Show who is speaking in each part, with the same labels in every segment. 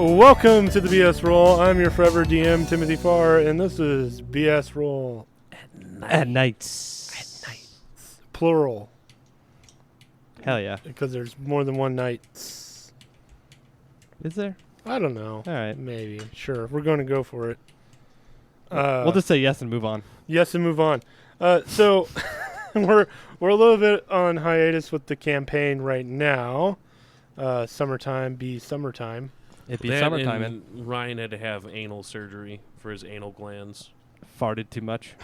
Speaker 1: Welcome to the BS Roll. I'm your forever DM, Timothy Farr, and this is BS Roll
Speaker 2: At nights.
Speaker 1: plural,
Speaker 2: Hell yeah.
Speaker 1: because there's more than one night.
Speaker 2: Is there?
Speaker 1: I don't know.
Speaker 2: All right.
Speaker 1: Maybe. Sure. We're going to go for it.
Speaker 2: We'll just say yes and move on.
Speaker 1: Yes, and move on. So we're a little bit on hiatus with the campaign right now. Summertime be summertime.
Speaker 2: It'd be
Speaker 3: That
Speaker 2: summertime
Speaker 3: and Ryan had to have anal surgery for his anal glands.
Speaker 2: farted too much.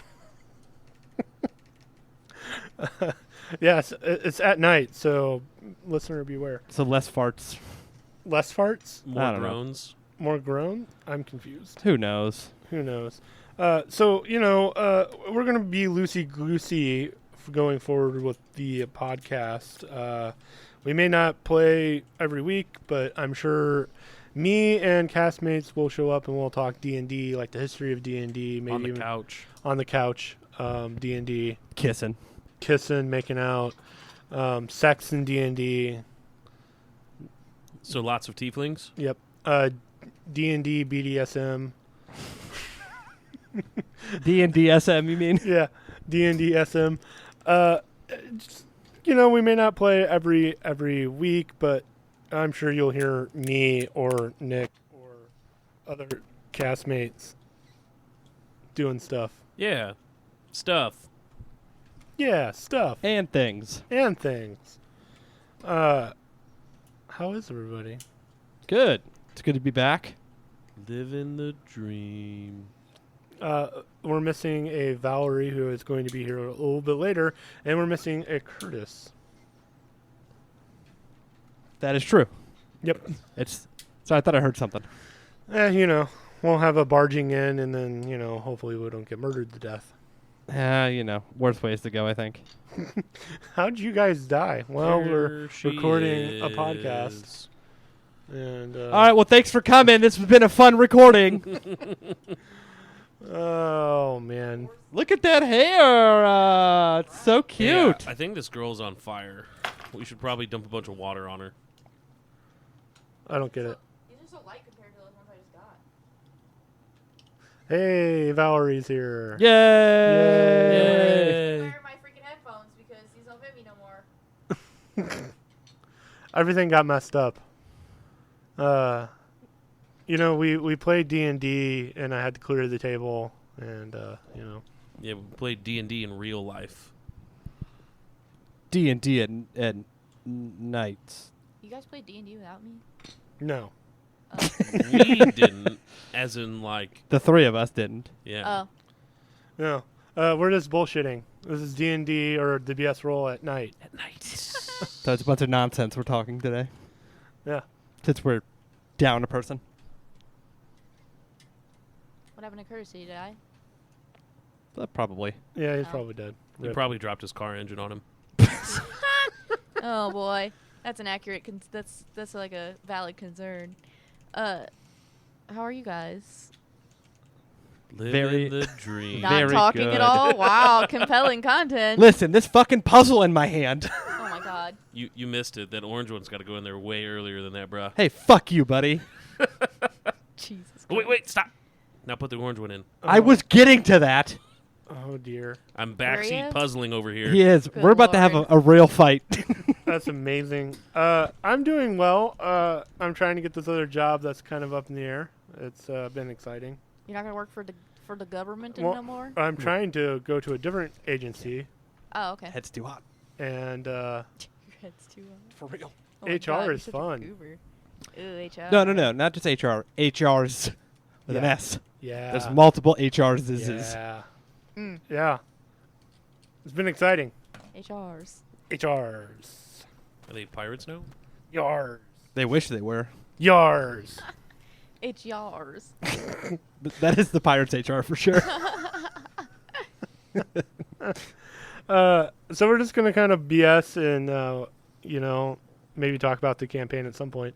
Speaker 1: Yes, it's at night, so listener beware.
Speaker 2: So less farts.
Speaker 1: Less farts?
Speaker 3: More
Speaker 2: I don't know.
Speaker 3: groans.
Speaker 1: More groan? I'm confused.
Speaker 2: Who knows?
Speaker 1: Who knows? So, we're going to be loosey-goosey going forward with the podcast. We may not play every week, but I'm sure me and castmates will show up and we'll talk D&D, like the history of D&D. Maybe
Speaker 3: On the
Speaker 1: even
Speaker 3: couch.
Speaker 1: on the couch, D&D.
Speaker 2: Kissing.
Speaker 1: Kissing, making out, sex in D&D.
Speaker 3: So lots of tieflings.
Speaker 1: Yep. D&D, BDSM.
Speaker 2: D&D SM, you mean?
Speaker 1: Yeah, D&D SM. Just, we may not play every week, but I'm sure you'll hear me or Nick or other castmates doing stuff.
Speaker 3: Yeah. Stuff.
Speaker 1: Yeah, stuff
Speaker 2: And things.
Speaker 1: and things. How is everybody?
Speaker 2: Good. It's good to be back.
Speaker 3: Living the dream.
Speaker 1: We're missing a Valerie who is going to be here a little bit later, and we're missing a Curtis.
Speaker 2: That is true.
Speaker 1: Yep.
Speaker 2: So I thought I heard something.
Speaker 1: We'll have a barging in, and then, hopefully we don't get murdered to death.
Speaker 2: Worse ways to go, I think.
Speaker 1: How'd you guys die? Well, we're
Speaker 3: There she
Speaker 1: recording a
Speaker 3: is.
Speaker 1: podcast. And
Speaker 2: All right, well, thanks for coming. This has been a fun recording.
Speaker 1: oh man,
Speaker 2: Look at that hair. It's so cute.
Speaker 3: Yeah, I think this girl's on fire. We should probably dump a bunch of water on her.
Speaker 1: I don't get it.
Speaker 4: These are so light compared to those ones I just got.
Speaker 1: Hey, Valerie's here.
Speaker 2: Yay.
Speaker 3: Yay.
Speaker 4: I'm wearing my freaking headphones because these don't fit me no more.
Speaker 1: Everything got messed up. We played D&D, and I had to clear the table, and
Speaker 3: Yeah, we played D&D in real life.
Speaker 2: D&D at nights.
Speaker 4: You guys play D&D without me?
Speaker 1: no.
Speaker 4: Oh.
Speaker 3: We didn't, as in like,
Speaker 2: The three of us didn't.
Speaker 3: yeah.
Speaker 1: No. We're just bullshitting. This is D&D or the BS roll at night.
Speaker 3: At night.
Speaker 2: So it's a bunch of nonsense we're talking today.
Speaker 1: Yeah.
Speaker 2: Since we're down a person.
Speaker 4: What happened to Courtesy? Did I?
Speaker 2: Probably.
Speaker 1: Yeah, he's
Speaker 4: Oh.
Speaker 1: probably dead.
Speaker 3: He
Speaker 1: Rip.
Speaker 3: probably dropped his car engine on him.
Speaker 4: Oh boy, that's an accurate. That's like a valid concern. How are you guys?
Speaker 3: Living
Speaker 2: Very-
Speaker 3: the dream.
Speaker 4: Not
Speaker 2: Very
Speaker 4: talking
Speaker 2: good.
Speaker 4: at all. Wow, compelling content.
Speaker 2: Listen, this fucking puzzle in my hand.
Speaker 4: Oh my god.
Speaker 3: You missed it. That orange one's got to go in there way earlier than that, bruh.
Speaker 2: Hey, fuck you, buddy.
Speaker 4: Jesus.
Speaker 3: Oh, wait, stop. Now put the orange one in.
Speaker 2: I was getting to that.
Speaker 1: Oh dear,
Speaker 3: I'm
Speaker 4: Where are
Speaker 3: backseat
Speaker 4: you?
Speaker 3: puzzling over here.
Speaker 2: He is.
Speaker 4: Good
Speaker 2: We're about to have
Speaker 4: lord.
Speaker 2: a real fight.
Speaker 1: that's amazing. I'm doing well. I'm trying to get this other job that's kind of up in the air. It's been exciting.
Speaker 4: You're not gonna work for the government
Speaker 1: Well,
Speaker 4: no more?
Speaker 1: I'm trying to go to a different agency,
Speaker 4: Oh, okay.
Speaker 2: Head's too hot.
Speaker 1: and
Speaker 4: Your head's too
Speaker 2: For real.
Speaker 4: Oh my
Speaker 1: HR
Speaker 4: God, you're
Speaker 1: is
Speaker 4: such a
Speaker 1: fun.
Speaker 4: goober. Ooh, HR.
Speaker 2: No. Not just HR. HRs with an
Speaker 1: Yeah.
Speaker 2: S.
Speaker 1: yeah,
Speaker 2: There's multiple HRs.
Speaker 1: yeah,
Speaker 4: Mm.
Speaker 1: yeah. It's been exciting.
Speaker 4: HRs.
Speaker 1: HRs,
Speaker 3: Are they pirates now?
Speaker 1: yars,
Speaker 2: They wish they were.
Speaker 1: yars.
Speaker 4: HRs.
Speaker 2: That is the Pirates HR for sure.
Speaker 1: So we're just gonna kind of BS and maybe talk about the campaign at some point.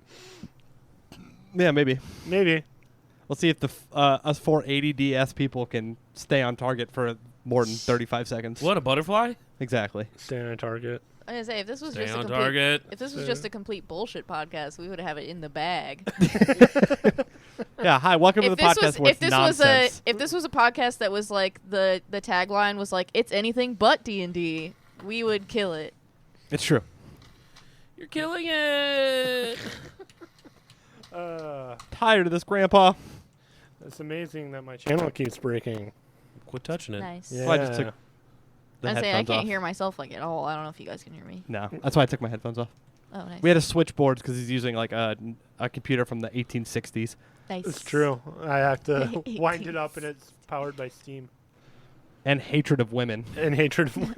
Speaker 2: Yeah, maybe.
Speaker 1: Maybe.
Speaker 2: We'll see if the us 480 DS people can stay on target for more than 35 seconds.
Speaker 3: What, a butterfly?
Speaker 2: Exactly.
Speaker 1: Stay on target.
Speaker 4: I was gonna say if this was
Speaker 3: Stay
Speaker 4: just a
Speaker 3: on
Speaker 4: complete,
Speaker 3: target.
Speaker 4: if this was just a complete bullshit podcast, we would have it in the bag.
Speaker 2: Yeah, hi, welcome to the podcast where it's nonsense.
Speaker 4: if this was a podcast that was like the tagline was like it's anything but D&D, we would kill it.
Speaker 2: It's true.
Speaker 3: You're killing it.
Speaker 2: Tired of this, Grandpa.
Speaker 1: It's amazing that my channel keeps breaking.
Speaker 3: Quit touching it.
Speaker 4: Nice.
Speaker 1: Yeah.
Speaker 2: Well, I just took the
Speaker 4: I say I
Speaker 2: headphones
Speaker 4: can't
Speaker 2: off.
Speaker 4: hear myself like at all. I don't know if you guys can hear me.
Speaker 2: No, that's why I took my headphones off.
Speaker 4: Oh, nice.
Speaker 2: We had to switch boards because he's using like a computer from the 1860s.
Speaker 4: Nice.
Speaker 1: It's true. I have to wind it up, and it's powered by Steam.
Speaker 2: And hatred of women.
Speaker 1: And hatred of women.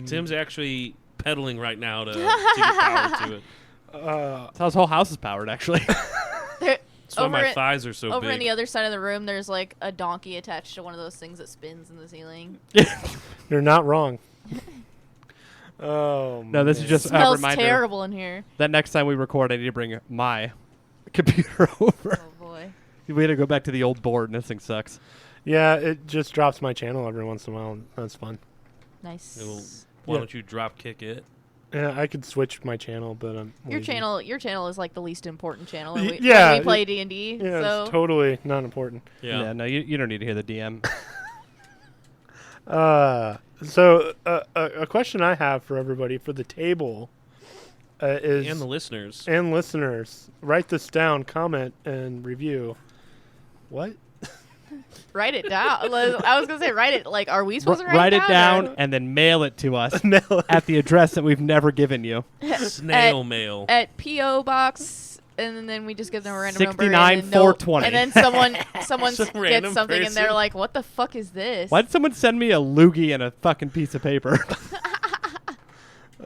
Speaker 3: Tim's actually pedaling right now to get power to it.
Speaker 2: That's how his whole house is powered, actually.
Speaker 4: There-
Speaker 3: That's why my
Speaker 4: over it-
Speaker 3: thighs are so
Speaker 4: Over
Speaker 3: big.
Speaker 4: in the other side of the room, there's like a donkey attached to one of those things that spins in the ceiling.
Speaker 1: You're not wrong. Oh,
Speaker 2: No, this is
Speaker 1: man.
Speaker 2: just a
Speaker 4: Smells
Speaker 2: reminder
Speaker 4: terrible in here.
Speaker 2: that next time we record, I need to bring my computer over.
Speaker 4: Oh boy.
Speaker 2: We had to go back to the old board, and this thing sucks.
Speaker 1: Yeah, it just drops my channel every once in a while. That's fun.
Speaker 4: Nice.
Speaker 3: Well, why don't you drop kick it?
Speaker 1: Yeah, I could switch my channel, but I'm
Speaker 4: Your
Speaker 1: lazy.
Speaker 4: channel is like the least important channel.
Speaker 1: Y-
Speaker 4: When we,
Speaker 1: yeah,
Speaker 4: when we play D&D.
Speaker 1: Yeah,
Speaker 4: So
Speaker 1: it's totally not important.
Speaker 3: Yeah.
Speaker 2: No, you don't need to hear the DM.
Speaker 1: So a question I have for everybody for the table is
Speaker 3: And the listeners.
Speaker 1: and listeners, write this down, comment, and review. What?
Speaker 4: write it down. I was gonna say write it. Like, are we supposed to
Speaker 2: Write it down
Speaker 4: or-
Speaker 2: and then mail it to us
Speaker 1: Mail
Speaker 2: at the address that we've never given you.
Speaker 3: Snail mail.
Speaker 4: at PO box, and then we just give them a random number.
Speaker 2: 69,420.
Speaker 4: And then someone
Speaker 3: Some
Speaker 4: gets
Speaker 3: random
Speaker 4: something, and they're
Speaker 3: person.
Speaker 4: like, "What the fuck is this?"
Speaker 2: Why did someone send me a loogie and a fucking piece of paper?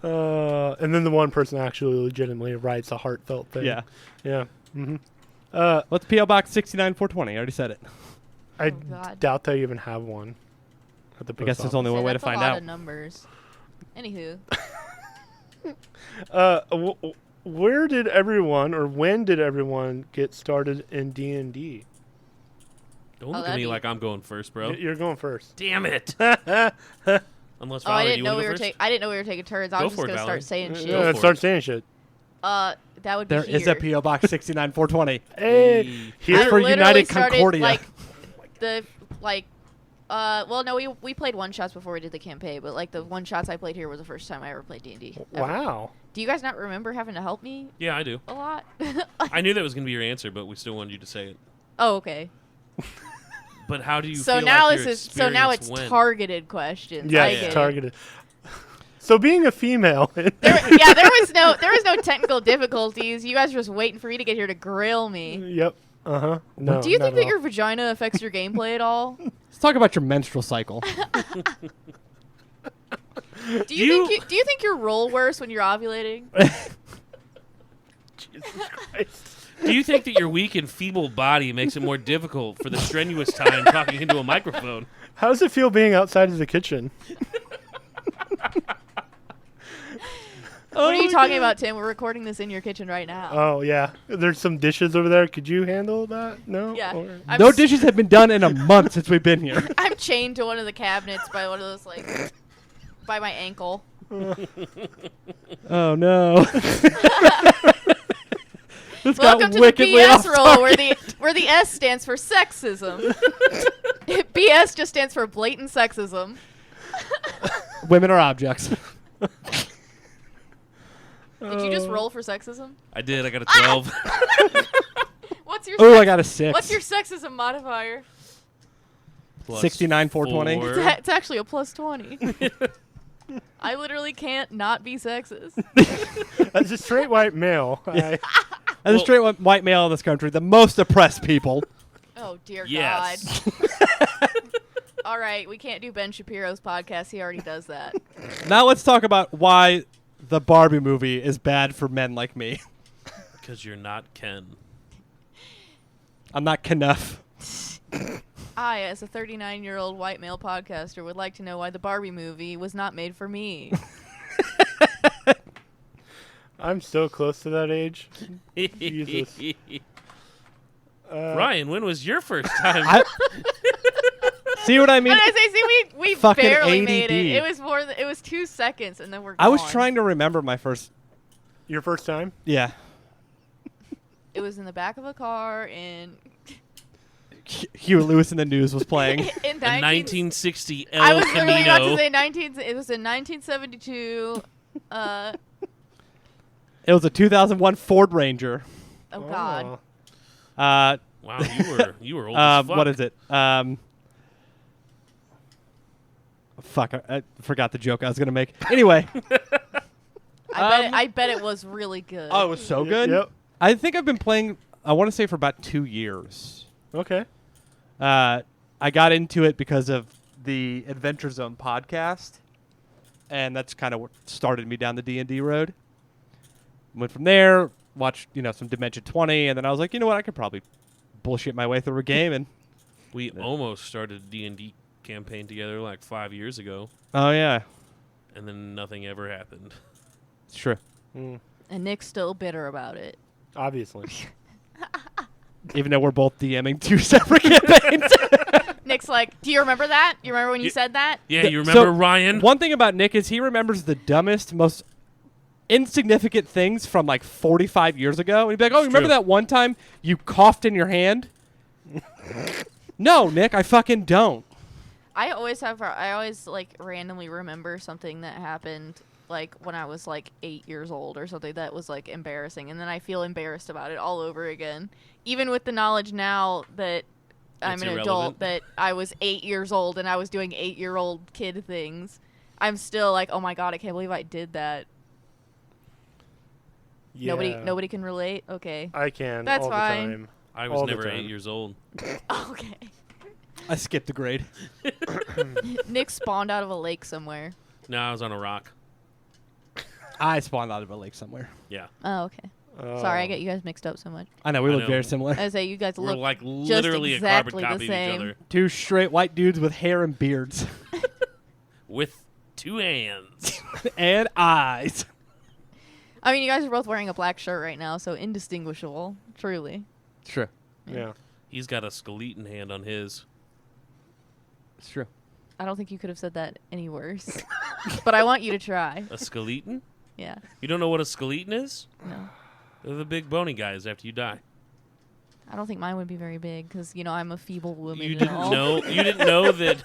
Speaker 1: And then the one person actually legitimately writes a heartfelt thing.
Speaker 2: Yeah.
Speaker 1: Yeah. Mm-hmm.
Speaker 2: What's P.O. Box 69420? I already said it.
Speaker 1: I
Speaker 4: God.
Speaker 1: doubt they even have one at the post
Speaker 2: I guess there's
Speaker 1: office.
Speaker 2: only one way to
Speaker 4: That's
Speaker 2: find
Speaker 4: a lot
Speaker 2: out.
Speaker 4: of numbers. Anywho,
Speaker 1: Where did everyone, or when did everyone get started in D&D?
Speaker 3: Don't look at
Speaker 4: that'd
Speaker 3: me
Speaker 4: be-
Speaker 3: like I'm going first, bro.
Speaker 1: You're going first.
Speaker 3: Damn it. Unless
Speaker 4: oh, I
Speaker 3: Valerie,
Speaker 4: didn't
Speaker 3: you
Speaker 4: know
Speaker 3: wanna
Speaker 4: we
Speaker 3: go
Speaker 4: were
Speaker 3: first?
Speaker 4: I didn't know we were taking turns. I
Speaker 3: Go
Speaker 4: was just
Speaker 3: for it,
Speaker 4: gonna
Speaker 3: Valerie.
Speaker 4: start saying shit.
Speaker 1: Yeah,
Speaker 3: for
Speaker 1: start
Speaker 3: it.
Speaker 1: saying shit.
Speaker 4: That would be
Speaker 2: There
Speaker 4: here.
Speaker 2: is a P.O. Box 69420.
Speaker 1: Hey,
Speaker 3: Hey.
Speaker 1: here.
Speaker 2: It's for
Speaker 4: literally
Speaker 2: United
Speaker 4: started,
Speaker 2: Concordia.
Speaker 4: Like the well, no, we played one shots before we did the campaign, but like the one shots I played here was the first time I ever played D&D. ever.
Speaker 1: Wow.
Speaker 4: Do you guys not remember having to help me
Speaker 3: Yeah, I do.
Speaker 4: a lot?
Speaker 3: I knew that was going to be your answer, but we still wanted you to say it.
Speaker 4: Oh, okay.
Speaker 3: But how do you
Speaker 4: So
Speaker 3: feel
Speaker 4: now
Speaker 3: like
Speaker 4: this
Speaker 3: your
Speaker 4: is so now it's
Speaker 3: experience went?
Speaker 4: targeted questions.
Speaker 1: Yeah,
Speaker 4: I
Speaker 1: it's
Speaker 4: get it.
Speaker 1: targeted. So being a female,
Speaker 4: There was no technical difficulties. You guys were just waiting for me to get here to grill me.
Speaker 1: yep. Uh-huh. No.
Speaker 4: Do you
Speaker 1: not
Speaker 4: think
Speaker 1: at
Speaker 4: that
Speaker 1: all.
Speaker 4: your vagina affects your gameplay at all?
Speaker 2: Let's talk about your menstrual cycle.
Speaker 4: Do you think you roll worse when you're ovulating?
Speaker 1: Jesus Christ.
Speaker 3: Do you think that your weak and feeble body makes it more difficult for the strenuous time talking into a microphone?
Speaker 1: How does it feel being outside of the kitchen?
Speaker 4: What are you talking about, Tim? We're recording this in your kitchen right now.
Speaker 1: Oh, yeah. There's some dishes over there. Could you handle that? No?
Speaker 4: Yeah.
Speaker 1: Or-
Speaker 4: I'm
Speaker 2: No
Speaker 4: s-
Speaker 2: dishes have been done in a month since we've been here.
Speaker 4: I'm chained to one of the cabinets by one of those like by my ankle.
Speaker 2: Oh no. This got
Speaker 4: Welcome to the
Speaker 2: wickedly
Speaker 4: BS
Speaker 2: off
Speaker 4: roll,
Speaker 2: target.
Speaker 4: where the S stands for sexism. BS just stands for blatant sexism.
Speaker 2: Women are objects.
Speaker 4: Did you just roll for sexism?
Speaker 3: I did. I got a 12.
Speaker 4: What's your
Speaker 2: Oh, I got a 6.
Speaker 4: What's your sexism modifier?
Speaker 3: Plus
Speaker 2: 69,420.
Speaker 3: 4.
Speaker 4: It's actually a plus 20. I literally can't not be sexist.
Speaker 1: As a straight white male,
Speaker 2: As a straight white male in this country, the most oppressed people.
Speaker 4: Oh dear
Speaker 3: Yes.
Speaker 4: God. All right, we can't do Ben Shapiro's podcast. He already does that.
Speaker 2: Now let's talk about why the Barbie movie is bad for men like me.
Speaker 3: Because you're not Ken.
Speaker 2: I'm not Knuff.
Speaker 4: I, as a 39-year-old white male podcaster, would like to know why the Barbie movie was not made for me.
Speaker 1: I'm so close to that age. Jesus.
Speaker 3: Ryan, when was your first time?
Speaker 2: See what I mean?
Speaker 4: And I say, see, we
Speaker 2: Fucking
Speaker 4: barely made
Speaker 2: ADD.
Speaker 4: it. It was more. It was 2 seconds, and then we're.
Speaker 2: I was
Speaker 4: gone.
Speaker 2: trying to remember my first.
Speaker 1: Your first time?
Speaker 2: Yeah.
Speaker 4: It was in the back of a car in.
Speaker 2: Huey Lewis in the News was playing.
Speaker 4: in
Speaker 3: A 1960 El
Speaker 4: I was literally about to
Speaker 3: Camino.
Speaker 4: say 19. It was in 1972.
Speaker 2: It was a 2001 Ford Ranger.
Speaker 4: Oh God.
Speaker 2: Uh,
Speaker 3: Wow, you were old as fuck.
Speaker 2: what is it? Fuck, I forgot the joke I was gonna make. Anyway.
Speaker 4: I bet it was really good.
Speaker 2: Oh, it was so good.
Speaker 1: Yep.
Speaker 2: I think I've been playing. I want to say for about 2 years.
Speaker 1: Okay.
Speaker 2: I got into it because of the Adventure Zone podcast, and that's kind of what started me down the D&D road. Went from there, watched some Dimension 20, and then I was like, you know what, I could probably bullshit my way through a game. And
Speaker 3: We almost started a D&D campaign together like 5 years ago,
Speaker 2: oh yeah,
Speaker 3: and then nothing ever happened.
Speaker 2: it's true.
Speaker 1: Mm,
Speaker 4: And Nick's still bitter about it.
Speaker 1: obviously.
Speaker 2: Even though we're both DMing 2 separate campaigns.
Speaker 4: Nick's like, do you remember that? You remember when you said that?
Speaker 3: Yeah, you
Speaker 2: So,
Speaker 3: remember Ryan?
Speaker 2: One thing about Nick is he remembers the dumbest, most insignificant things from like 45 years ago. And he'd be like, oh,
Speaker 3: It's
Speaker 2: remember
Speaker 3: true.
Speaker 2: that one time you coughed in your hand? No, Nick, I fucking don't.
Speaker 4: I always like randomly remember something that happened like when I was like 8 years old or something that was like embarrassing, and then I feel embarrassed about it all over again, even with the knowledge now that I'm
Speaker 3: It's
Speaker 4: an
Speaker 3: irrelevant.
Speaker 4: adult, that I was 8 years old and I was doing 8-year-old kid things. I'm still like, oh my God, I can't believe I did that.
Speaker 1: Yeah.
Speaker 4: Nobody can relate. Okay.
Speaker 1: I can.
Speaker 4: That's
Speaker 1: all
Speaker 4: fine.
Speaker 1: the time.
Speaker 3: I was
Speaker 1: all the
Speaker 3: never
Speaker 1: time.
Speaker 3: 8 years old.
Speaker 4: Okay.
Speaker 2: I skipped a grade.
Speaker 4: Nick spawned out of a lake somewhere.
Speaker 3: No, I was on a rock.
Speaker 2: I spawned out of a lake somewhere.
Speaker 3: Yeah.
Speaker 4: Oh, okay. Sorry, I get you guys mixed up so much.
Speaker 2: I know, we
Speaker 3: I
Speaker 2: look
Speaker 3: know.
Speaker 2: very similar.
Speaker 4: I say you guys
Speaker 3: We're
Speaker 4: look
Speaker 3: like literally
Speaker 4: exactly
Speaker 3: a
Speaker 4: the
Speaker 3: carbon copy
Speaker 4: same.
Speaker 3: of each other.
Speaker 2: 2 straight white dudes with hair and beards.
Speaker 3: With 2 hands.
Speaker 2: And eyes.
Speaker 4: I mean, you guys are both wearing a black shirt right now, so indistinguishable, truly.
Speaker 2: It's true.
Speaker 1: Yeah.
Speaker 3: He's got a skeleton hand on his.
Speaker 2: It's true.
Speaker 4: I don't think you could have said that any worse. But I want you to try.
Speaker 3: A skeleton?
Speaker 4: Yeah.
Speaker 3: You don't know what a skeleton is?
Speaker 4: No.
Speaker 3: They're the big bony guys after you die.
Speaker 4: I don't think mine would be very big because, I'm a feeble woman.
Speaker 3: You
Speaker 4: and
Speaker 3: didn't
Speaker 4: all.
Speaker 3: know? You didn't know that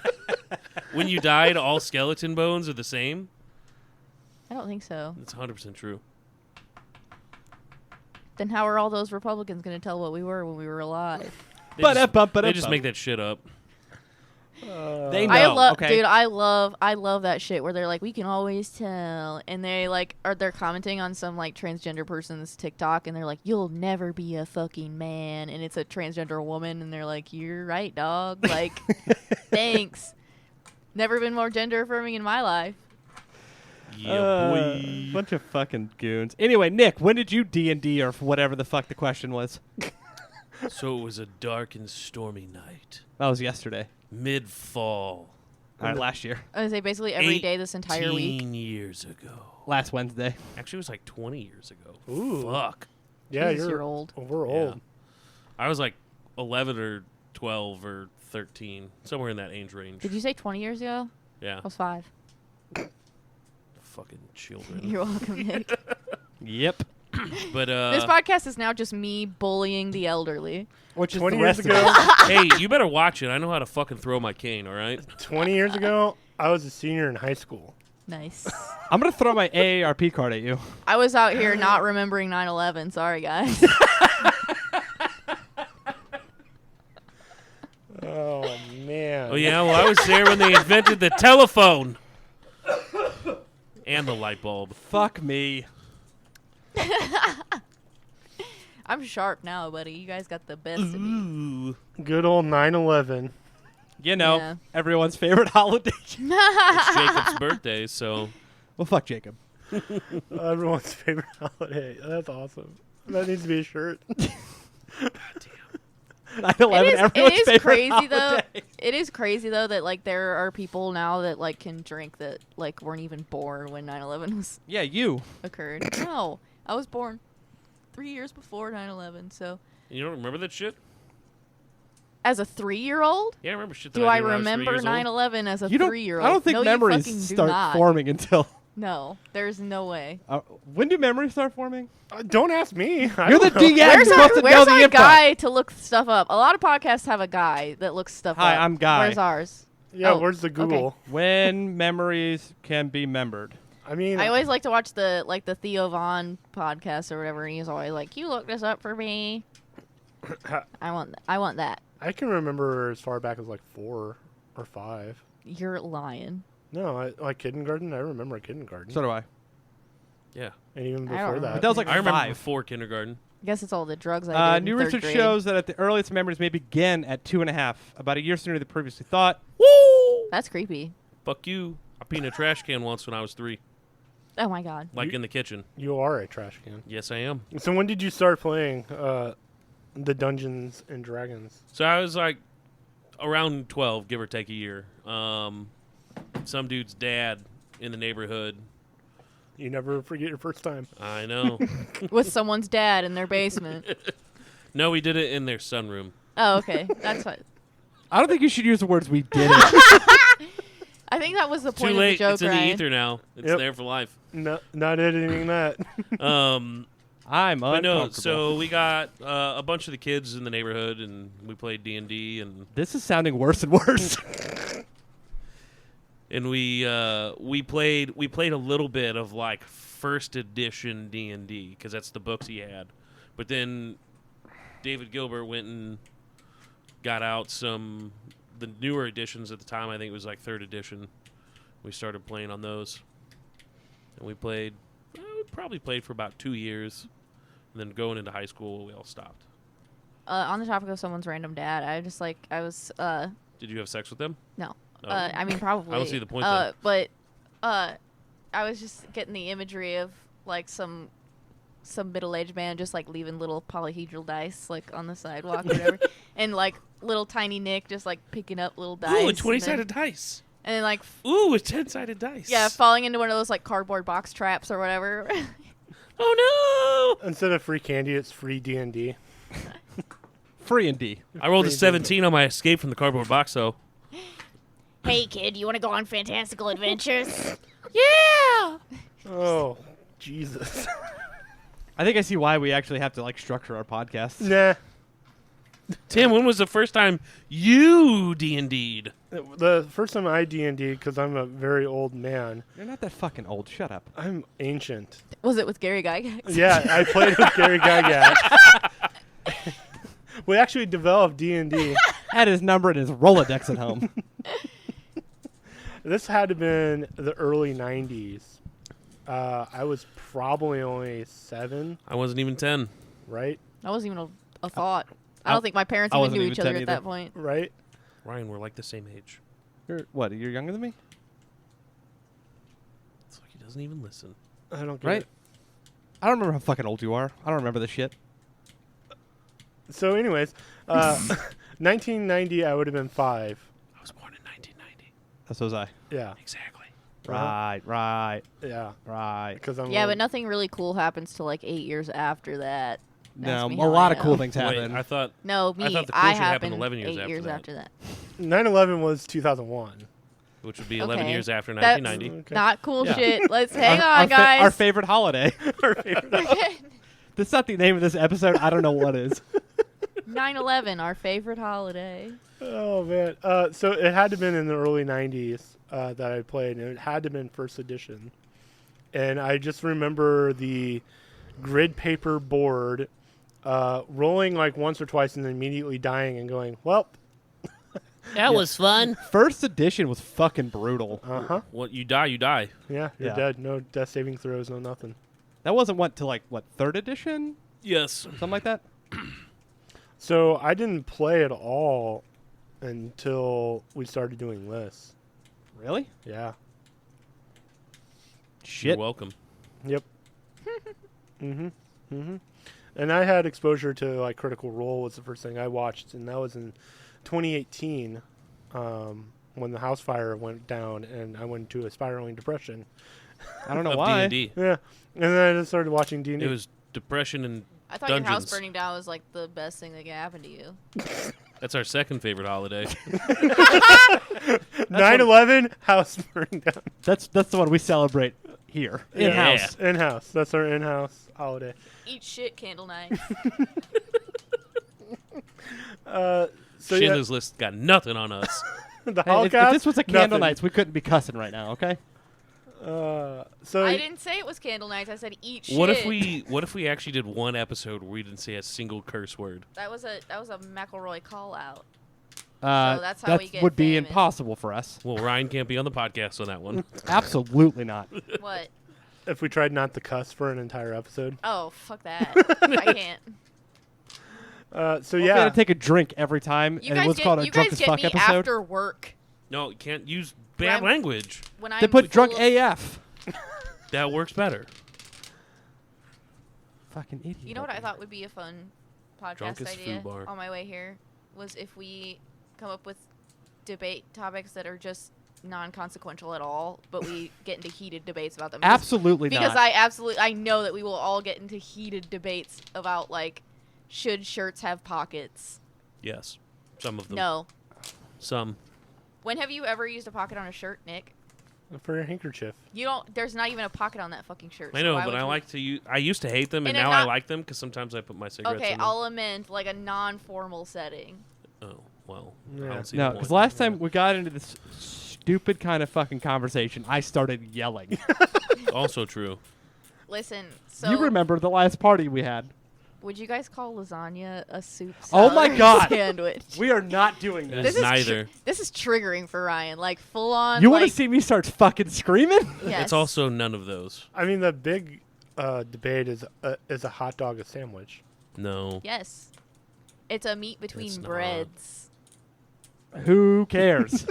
Speaker 3: when you died, all skeleton bones are the same?
Speaker 4: I don't think so.
Speaker 3: That's 100% true.
Speaker 4: Then how are all those Republicans going to tell what we were when we were alive?
Speaker 3: They just make that shit up.
Speaker 2: They know.
Speaker 4: I love,
Speaker 2: okay?
Speaker 4: dude. I love that shit where they're like, we can always tell, and they like they're commenting on some like transgender person's TikTok, and they're like, you'll never be a fucking man, and it's a transgender woman, and they're like, you're right, dog. Like, thanks. Never been more gender affirming in my life.
Speaker 3: Yeah, boy.
Speaker 2: Bunch of fucking goons. Anyway, Nick, when did you D&D or whatever the fuck the question was?
Speaker 3: So it was a dark and stormy night.
Speaker 2: That was yesterday.
Speaker 3: Mid-fall.
Speaker 2: All right, last year.
Speaker 4: I would say basically every day this entire week.
Speaker 3: 18 years ago.
Speaker 2: Last Wednesday.
Speaker 3: Actually, it was like 20 years ago.
Speaker 1: Ooh.
Speaker 3: Fuck.
Speaker 1: Yeah,
Speaker 4: Jesus, you're old.
Speaker 1: We're
Speaker 3: Yeah.
Speaker 1: old.
Speaker 3: I was like 11 or 12 or 13. Somewhere in that age range.
Speaker 4: Did you say 20 years ago?
Speaker 3: Yeah.
Speaker 4: I was 5.
Speaker 3: Fucking children.
Speaker 4: You're welcome, Nick.
Speaker 2: Yep.
Speaker 3: But,
Speaker 4: This podcast is now just me bullying the elderly.
Speaker 2: Which is
Speaker 1: 20
Speaker 2: the
Speaker 1: years
Speaker 2: rest of
Speaker 1: ago,
Speaker 2: it.
Speaker 3: hey, you better watch it. I know how to fucking throw my cane, all right?
Speaker 1: 20 years ago, I was a senior in high school.
Speaker 4: Nice.
Speaker 2: I'm going to throw my AARP card at you.
Speaker 4: I was out here not remembering 9/11. Sorry, guys.
Speaker 1: Oh, man.
Speaker 3: Oh, yeah? Well, I was there when they invented the telephone. And the light bulb.
Speaker 2: Fuck me.
Speaker 4: I'm sharp now, buddy. You guys got the best of me.
Speaker 3: Ooh.
Speaker 1: Good old 9/11.
Speaker 2: You know,
Speaker 4: Yeah.
Speaker 2: everyone's favorite holiday.
Speaker 3: It's Jacob's birthday, so...
Speaker 2: Well, fuck Jacob.
Speaker 1: Everyone's favorite holiday. That's awesome. That needs to be a shirt.
Speaker 2: 9/11, everyone's
Speaker 4: It is
Speaker 2: favorite
Speaker 4: crazy though.
Speaker 2: holiday.
Speaker 4: It is crazy though that like there are people now that like can drink that like weren't even born when 9/11 was
Speaker 2: Yeah, you.
Speaker 4: occurred. No, I was born 3 years before 9/11. So
Speaker 3: You don't remember that shit?
Speaker 4: As a 3-year-old?
Speaker 3: Yeah, I remember shit that
Speaker 4: Do
Speaker 3: I
Speaker 4: I
Speaker 3: did when I was 3
Speaker 4: remember
Speaker 3: years old.
Speaker 4: 9/11 as a
Speaker 2: You don't.
Speaker 4: 3-year-old?
Speaker 2: I don't think
Speaker 4: no, you
Speaker 2: memories
Speaker 4: fucking do
Speaker 2: start
Speaker 4: not.
Speaker 2: forming until.
Speaker 4: No, there's no way.
Speaker 2: When do memories start forming?
Speaker 1: Don't ask me. I
Speaker 2: You're the
Speaker 1: don't know.
Speaker 2: DM. You're
Speaker 4: Where's
Speaker 2: supposed to know
Speaker 4: where's
Speaker 2: the
Speaker 4: our
Speaker 2: info.
Speaker 4: guy to look stuff up? A lot of podcasts have a guy that looks stuff
Speaker 2: Hi,
Speaker 4: up.
Speaker 2: I'm Guy.
Speaker 4: Where's ours?
Speaker 1: Yeah,
Speaker 4: Oh,
Speaker 1: where's the Google?
Speaker 2: When memories can be membered.
Speaker 1: I mean,
Speaker 4: I always like to watch the Theo Vaughn podcast or whatever, and he's always like, "You look this up for me." I want that.
Speaker 1: I can remember as far back as like 4 or 5.
Speaker 4: You're lying.
Speaker 1: No, like kindergarten. I remember kindergarten.
Speaker 2: So do I.
Speaker 3: Yeah.
Speaker 1: And even
Speaker 4: I don't
Speaker 1: before
Speaker 4: remember.
Speaker 1: that.
Speaker 2: But that was like
Speaker 3: I remember
Speaker 2: 5.
Speaker 3: before kindergarten.
Speaker 4: I guess it's all the drugs I did.
Speaker 2: New
Speaker 4: in 3rd
Speaker 2: research
Speaker 4: grade.
Speaker 2: shows that at the earliest memories may begin at 2.5, about a year sooner than previously thought.
Speaker 3: Woo!
Speaker 4: That's creepy.
Speaker 3: Fuck you. I peed in a trash can once when I was 3,
Speaker 4: Oh my god.
Speaker 3: like in the kitchen.
Speaker 1: You are a trash can.
Speaker 3: Yes, I am.
Speaker 1: So when did you start playing the Dungeons and Dragons?
Speaker 3: So I was like around 12, give or take a year. Some dude's dad in the neighborhood.
Speaker 1: You never forget your first time.
Speaker 3: I know.
Speaker 4: With someone's dad in their basement.
Speaker 3: No, we did it in their sunroom.
Speaker 4: Oh, okay. That's fine.
Speaker 2: I don't think you should use the words "we did it."
Speaker 4: I think that was the
Speaker 3: Too
Speaker 4: point
Speaker 3: late.
Speaker 4: of the joke,
Speaker 3: It's in the
Speaker 4: Ryan.
Speaker 3: ether now. It's
Speaker 1: Yep.
Speaker 3: there for life.
Speaker 1: No, not editing that.
Speaker 2: I'm
Speaker 3: But no,
Speaker 2: uncomfortable.
Speaker 3: so we got a bunch of the kids in the neighborhood, and we played D&D, and
Speaker 2: This is sounding worse and worse.
Speaker 3: we played a little bit of like first edition D&D because that's the books he had. But then David Gilbert went and got out the newer editions at the time. I think it was like 3rd edition. We started playing on those, and we played. We probably played for about 2 years, and then going into high school, we all stopped.
Speaker 4: On the topic of someone's random dad, I was
Speaker 3: Did you have sex with them?
Speaker 4: no.
Speaker 3: Oh.
Speaker 4: I mean probably.
Speaker 3: I don't see the point then.
Speaker 4: But I was just getting the imagery of like some middle-aged man just like leaving little polyhedral dice like on the sidewalk or whatever, and like little tiny Nick just like picking up little dice.
Speaker 3: Ooh, a
Speaker 4: and
Speaker 3: 20-sided
Speaker 4: then-
Speaker 3: dice.
Speaker 4: And then like
Speaker 3: Ooh, a 10-sided dice.
Speaker 4: yeah, falling into one of those like cardboard box traps or whatever.
Speaker 3: Oh no!
Speaker 1: Instead of free candy, it's free D&D.
Speaker 2: Free and D.
Speaker 3: I rolled a
Speaker 1: Free
Speaker 3: 17 on my escape from the cardboard box, though.
Speaker 4: Hey kid, you want to go on fantastical adventures? Yeah.
Speaker 1: Oh, Jesus.
Speaker 2: I think I see why we actually have to like structure our podcast.
Speaker 1: Nah.
Speaker 3: Tim, when was the first time you D&D'd?
Speaker 1: The first time I D&D, because I'm a very old man,
Speaker 2: You're not that fucking old. Shut up.
Speaker 1: I'm ancient.
Speaker 4: Was it with Gary Gygax?
Speaker 1: Yeah, I played with Gary Gygax. We actually developed D&D.
Speaker 2: Had his number and his Rolodex at home.
Speaker 1: This had to have been the early 90s. I was probably only 7,
Speaker 3: I wasn't even 10.
Speaker 1: right?
Speaker 4: That wasn't even a thought. I don't think my parents
Speaker 2: I
Speaker 4: even
Speaker 2: wasn't
Speaker 4: knew
Speaker 2: even
Speaker 4: each other
Speaker 2: 10
Speaker 4: at
Speaker 2: either.
Speaker 4: that point.
Speaker 1: Right?
Speaker 3: Ryan, we're like the same age.
Speaker 2: You're younger than me?
Speaker 3: It's like he doesn't even listen.
Speaker 1: I don't get
Speaker 2: Right?
Speaker 1: it.
Speaker 2: I don't remember how fucking old you are. I don't remember this shit.
Speaker 1: So anyways, 1990, I would have been 5.
Speaker 3: I was born in 1990.
Speaker 2: So was I.
Speaker 1: Yeah.
Speaker 3: Exactly.
Speaker 2: Right.
Speaker 1: Yeah.
Speaker 2: Right.
Speaker 1: Because I'm
Speaker 4: Yeah,
Speaker 1: old.
Speaker 4: but nothing really cool happens till like 8 years after that.
Speaker 2: No,
Speaker 4: Ask me
Speaker 2: a
Speaker 4: how
Speaker 2: lot
Speaker 4: I
Speaker 2: of cool
Speaker 4: know.
Speaker 2: things
Speaker 3: Wait,
Speaker 2: happen.
Speaker 3: I thought
Speaker 4: No, me.
Speaker 3: I thought the
Speaker 4: I
Speaker 3: cool shit happened
Speaker 4: happened
Speaker 3: 11 years
Speaker 4: 8
Speaker 3: after
Speaker 4: years
Speaker 3: that.
Speaker 4: after that.
Speaker 1: 9/11 was 2001.
Speaker 3: which would be 11
Speaker 4: Okay.
Speaker 3: years after
Speaker 4: That's
Speaker 3: 1990.
Speaker 1: Okay.
Speaker 4: not cool
Speaker 2: Yeah.
Speaker 4: shit. Let's hang
Speaker 2: Our
Speaker 4: on, guys.
Speaker 2: Our favorite holiday. That's not the name of this episode. I don't know what is.
Speaker 4: 9/11, our favorite holiday.
Speaker 1: Oh man. So it had to have been in the early 90s that I played, and it had to have been first edition. And I just remember the grid paper board rolling like once or twice and then immediately dying and going, well,
Speaker 3: That was fun.
Speaker 2: First edition was fucking brutal.
Speaker 1: uh-huh.
Speaker 3: What you die, you die.
Speaker 1: Yeah, you're
Speaker 2: Yeah.
Speaker 1: dead. No death saving throws, no nothing.
Speaker 2: That wasn't what third edition?
Speaker 3: Yes.
Speaker 2: Something like that?
Speaker 1: So I didn't play at all until we started doing lists.
Speaker 2: Really?
Speaker 1: Yeah.
Speaker 3: You're
Speaker 2: Shit.
Speaker 3: welcome.
Speaker 1: Yep. And I had exposure to like Critical Role was the first thing I watched, and that was in 2018 when the house fire went down, and I went into a spiraling depression.
Speaker 2: I don't know
Speaker 3: Of
Speaker 2: why.
Speaker 3: D&D.
Speaker 1: Yeah, and then I just started watching D&D.
Speaker 3: It was depression and
Speaker 4: I thought your house
Speaker 3: Dungeons.
Speaker 4: burning down was like the best thing that could happen to you.
Speaker 3: That's our second favorite holiday.
Speaker 1: 9/11, house burning down.
Speaker 2: That's the one we celebrate here in house.
Speaker 1: In-house. That's our in-house holiday.
Speaker 4: Eat shit, candle night.
Speaker 1: So
Speaker 3: Schindler's List got nothing on us.
Speaker 1: the
Speaker 2: Hey, if
Speaker 1: Holocaust.
Speaker 2: this was a candle
Speaker 1: nothing.
Speaker 2: nights, we couldn't be cussing right now, okay?
Speaker 1: So
Speaker 4: I didn't say it was candle nights. I said eat shit.
Speaker 3: What if we actually did one episode where we didn't say a single curse word?
Speaker 4: That was a McElroy call out. that's how
Speaker 2: that
Speaker 4: we get
Speaker 2: would be
Speaker 4: famous.
Speaker 2: impossible for us.
Speaker 3: Well, Ryan can't be on the podcast on that one.
Speaker 2: Absolutely not.
Speaker 4: What?
Speaker 1: if we tried not to cuss for an entire episode.
Speaker 4: Oh, fuck that. I can't.
Speaker 1: So
Speaker 2: We
Speaker 1: yeah.
Speaker 2: had to take a drink every time,
Speaker 4: You
Speaker 2: and it
Speaker 4: guys
Speaker 2: was called a
Speaker 4: you
Speaker 2: drunk
Speaker 4: guys
Speaker 2: as
Speaker 4: get
Speaker 2: fuck
Speaker 4: me
Speaker 2: episode.
Speaker 4: after work
Speaker 3: No, you can't use
Speaker 4: When
Speaker 3: bad
Speaker 4: I'm-
Speaker 3: language.
Speaker 4: when I'm
Speaker 2: They put drunk
Speaker 4: full of-
Speaker 2: AF.
Speaker 3: That works better.
Speaker 2: Fucking idiot.
Speaker 4: You know what I thought would be a fun podcast
Speaker 3: Drunkest
Speaker 4: idea
Speaker 3: food bar.
Speaker 4: on my way here was if we come up with debate topics that are just non-consequential at all, but we get into heated debates about them.
Speaker 2: Absolutely
Speaker 4: because
Speaker 2: not.
Speaker 4: I know that we will all get into heated debates about like should shirts have pockets?
Speaker 3: Yes, some of them.
Speaker 4: No.
Speaker 3: Some.
Speaker 4: When have you ever used a pocket on a shirt, Nick?
Speaker 1: For your handkerchief.
Speaker 4: You don't. There's not even a pocket on that fucking shirt.
Speaker 3: I
Speaker 4: so
Speaker 3: know,
Speaker 4: why
Speaker 3: but
Speaker 4: would
Speaker 3: I
Speaker 4: you-
Speaker 3: like to use. I used to hate them, and
Speaker 4: In a
Speaker 3: now I
Speaker 4: not-
Speaker 3: like them because sometimes I put my cigarettes
Speaker 4: Okay,
Speaker 3: in them.
Speaker 4: I'll amend like a non-formal setting.
Speaker 3: Oh well.
Speaker 1: Yeah.
Speaker 3: I don't see
Speaker 2: No,
Speaker 3: the
Speaker 2: because
Speaker 3: point.
Speaker 2: last time we got into this stupid kind of fucking conversation, I started yelling.
Speaker 3: Also true.
Speaker 4: Listen, so
Speaker 2: You remember the last party we had?
Speaker 4: would you guys call lasagna a soup
Speaker 2: Oh
Speaker 4: salad
Speaker 2: my
Speaker 4: or
Speaker 2: God.
Speaker 4: sandwich?
Speaker 2: We are not doing
Speaker 3: This
Speaker 2: this.
Speaker 3: is neither.
Speaker 4: This is triggering for Ryan. Like full on.
Speaker 2: You want
Speaker 4: like,
Speaker 2: to see me start fucking screaming?
Speaker 4: Yes.
Speaker 3: It's also none of those.
Speaker 1: I mean, the big debate is a hot dog a sandwich?
Speaker 3: No.
Speaker 4: Yes. It's a meat between
Speaker 3: It's not.
Speaker 4: breads.
Speaker 2: Who cares?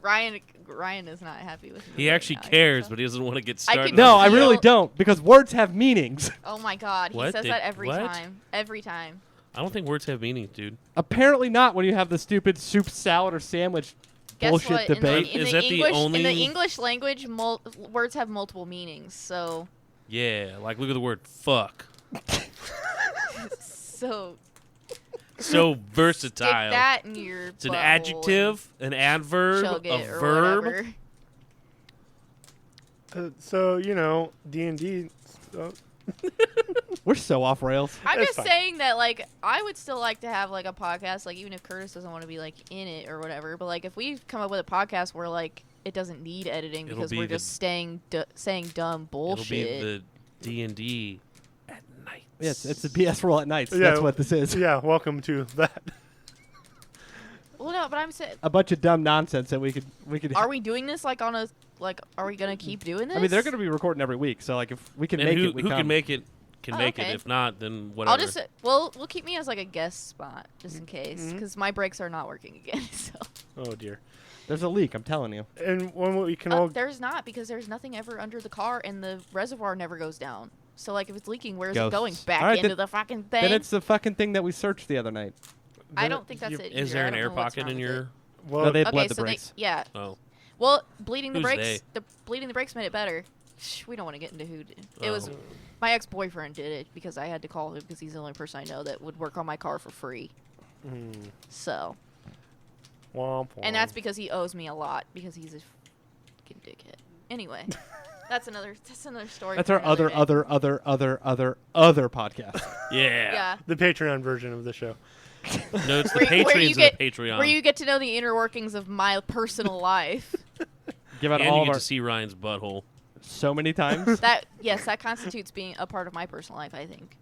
Speaker 4: Ryan is not happy with me.
Speaker 3: He
Speaker 4: right
Speaker 3: actually
Speaker 4: now, I can
Speaker 3: cares,
Speaker 4: tell.
Speaker 3: but he doesn't want to get
Speaker 4: I can
Speaker 3: started.
Speaker 2: No, I
Speaker 4: feel-
Speaker 2: really don't, because words have meanings.
Speaker 4: Oh my god, he
Speaker 3: What?
Speaker 4: says
Speaker 3: Did-
Speaker 4: that every
Speaker 3: what?
Speaker 4: time. Every time.
Speaker 3: I don't think words have meaning, dude.
Speaker 2: Apparently not when you have the stupid soup, salad, or sandwich
Speaker 4: Guess
Speaker 2: bullshit
Speaker 4: what?
Speaker 2: debate.
Speaker 4: In
Speaker 3: Is
Speaker 4: the
Speaker 3: that the
Speaker 4: English, in
Speaker 3: only-
Speaker 4: the English language, words have multiple meanings. So,
Speaker 3: Yeah, like look at the word fuck.
Speaker 4: so
Speaker 3: So
Speaker 4: stick
Speaker 3: versatile.
Speaker 4: that in your.
Speaker 3: It's an adjective, an adverb,
Speaker 4: Chug
Speaker 3: a
Speaker 4: it or
Speaker 3: verb.
Speaker 4: whatever.
Speaker 1: So you know, D&D.
Speaker 2: We're so off rails.
Speaker 4: I'm
Speaker 1: It's
Speaker 4: just
Speaker 1: fine.
Speaker 4: saying that, like, I would still like to have like a podcast, like even if Curtis doesn't want to be like in it or whatever. But like, if we come up with a podcast where like it doesn't need editing
Speaker 3: It'll
Speaker 4: because
Speaker 3: be
Speaker 4: we're
Speaker 3: the-
Speaker 4: just saying dumb bullshit.
Speaker 3: It'll be the D&D at night.
Speaker 2: Yes, it's a BS roll at nights.
Speaker 1: Yeah.
Speaker 2: That's what this is.
Speaker 1: Yeah, welcome to that.
Speaker 4: Well, no, but I'm saying,
Speaker 2: A bunch of dumb nonsense that we could.
Speaker 4: are we doing this like on a like? Are we gonna keep doing this?
Speaker 2: I mean, they're going to be recording every week, so like if we can
Speaker 3: And
Speaker 2: make
Speaker 3: who,
Speaker 2: it, we
Speaker 3: who
Speaker 2: come.
Speaker 3: can make it can
Speaker 4: Oh,
Speaker 3: make
Speaker 4: okay.
Speaker 3: it. If not, then whatever.
Speaker 4: I'll just we'll keep me as like a guest spot just in case
Speaker 1: Mhm.
Speaker 4: because my brakes are not working again. So
Speaker 1: Oh dear.
Speaker 2: There's a leak. I'm telling you.
Speaker 1: And when we can all
Speaker 4: there's not because there's nothing ever under the car and the reservoir never goes down. So like if it's leaking, where's
Speaker 2: Ghosts.
Speaker 4: it going? Back
Speaker 2: All right,
Speaker 4: into
Speaker 2: then-
Speaker 4: the fucking thing.
Speaker 2: Then it's the fucking thing that we searched the other night.
Speaker 4: I
Speaker 1: then
Speaker 4: don't think that's
Speaker 1: you-
Speaker 4: it.
Speaker 3: Is
Speaker 4: either.
Speaker 3: there
Speaker 4: I
Speaker 3: an
Speaker 4: don't
Speaker 3: air
Speaker 4: know what's
Speaker 3: pocket
Speaker 4: wrong
Speaker 3: in
Speaker 4: with
Speaker 3: your?
Speaker 4: it.
Speaker 1: Well,
Speaker 2: No, they
Speaker 4: Okay,
Speaker 2: bled the
Speaker 4: so
Speaker 2: brakes.
Speaker 4: yeah.
Speaker 3: Oh,
Speaker 4: Well, bleeding the
Speaker 3: Who's
Speaker 4: brakes.
Speaker 3: they?
Speaker 4: The bleeding the brakes made it better. Shh, we don't want to get into who did. It was
Speaker 3: Oh.
Speaker 4: my ex-boyfriend did it because I had to call him because he's the only person I know that would work on my car for free. So,
Speaker 1: womp,
Speaker 4: and
Speaker 1: womp.
Speaker 4: that's because he owes me a lot because he's a fucking dickhead. Anyway, that's another story.
Speaker 2: That's
Speaker 4: for
Speaker 2: our
Speaker 4: another day.
Speaker 2: other podcast.
Speaker 3: yeah.
Speaker 4: Yeah.
Speaker 1: the Patreon version of the show.
Speaker 3: No, it's the
Speaker 4: Where you
Speaker 3: Patreons
Speaker 4: get-
Speaker 3: of the Patreon.
Speaker 4: Where you get to know the inner workings of my personal life.
Speaker 2: Give out
Speaker 3: and
Speaker 2: all
Speaker 3: you
Speaker 2: of
Speaker 3: get
Speaker 2: our
Speaker 3: to see Ryan's butthole.
Speaker 2: so many times.
Speaker 4: That constitutes being a part of my personal life. I think.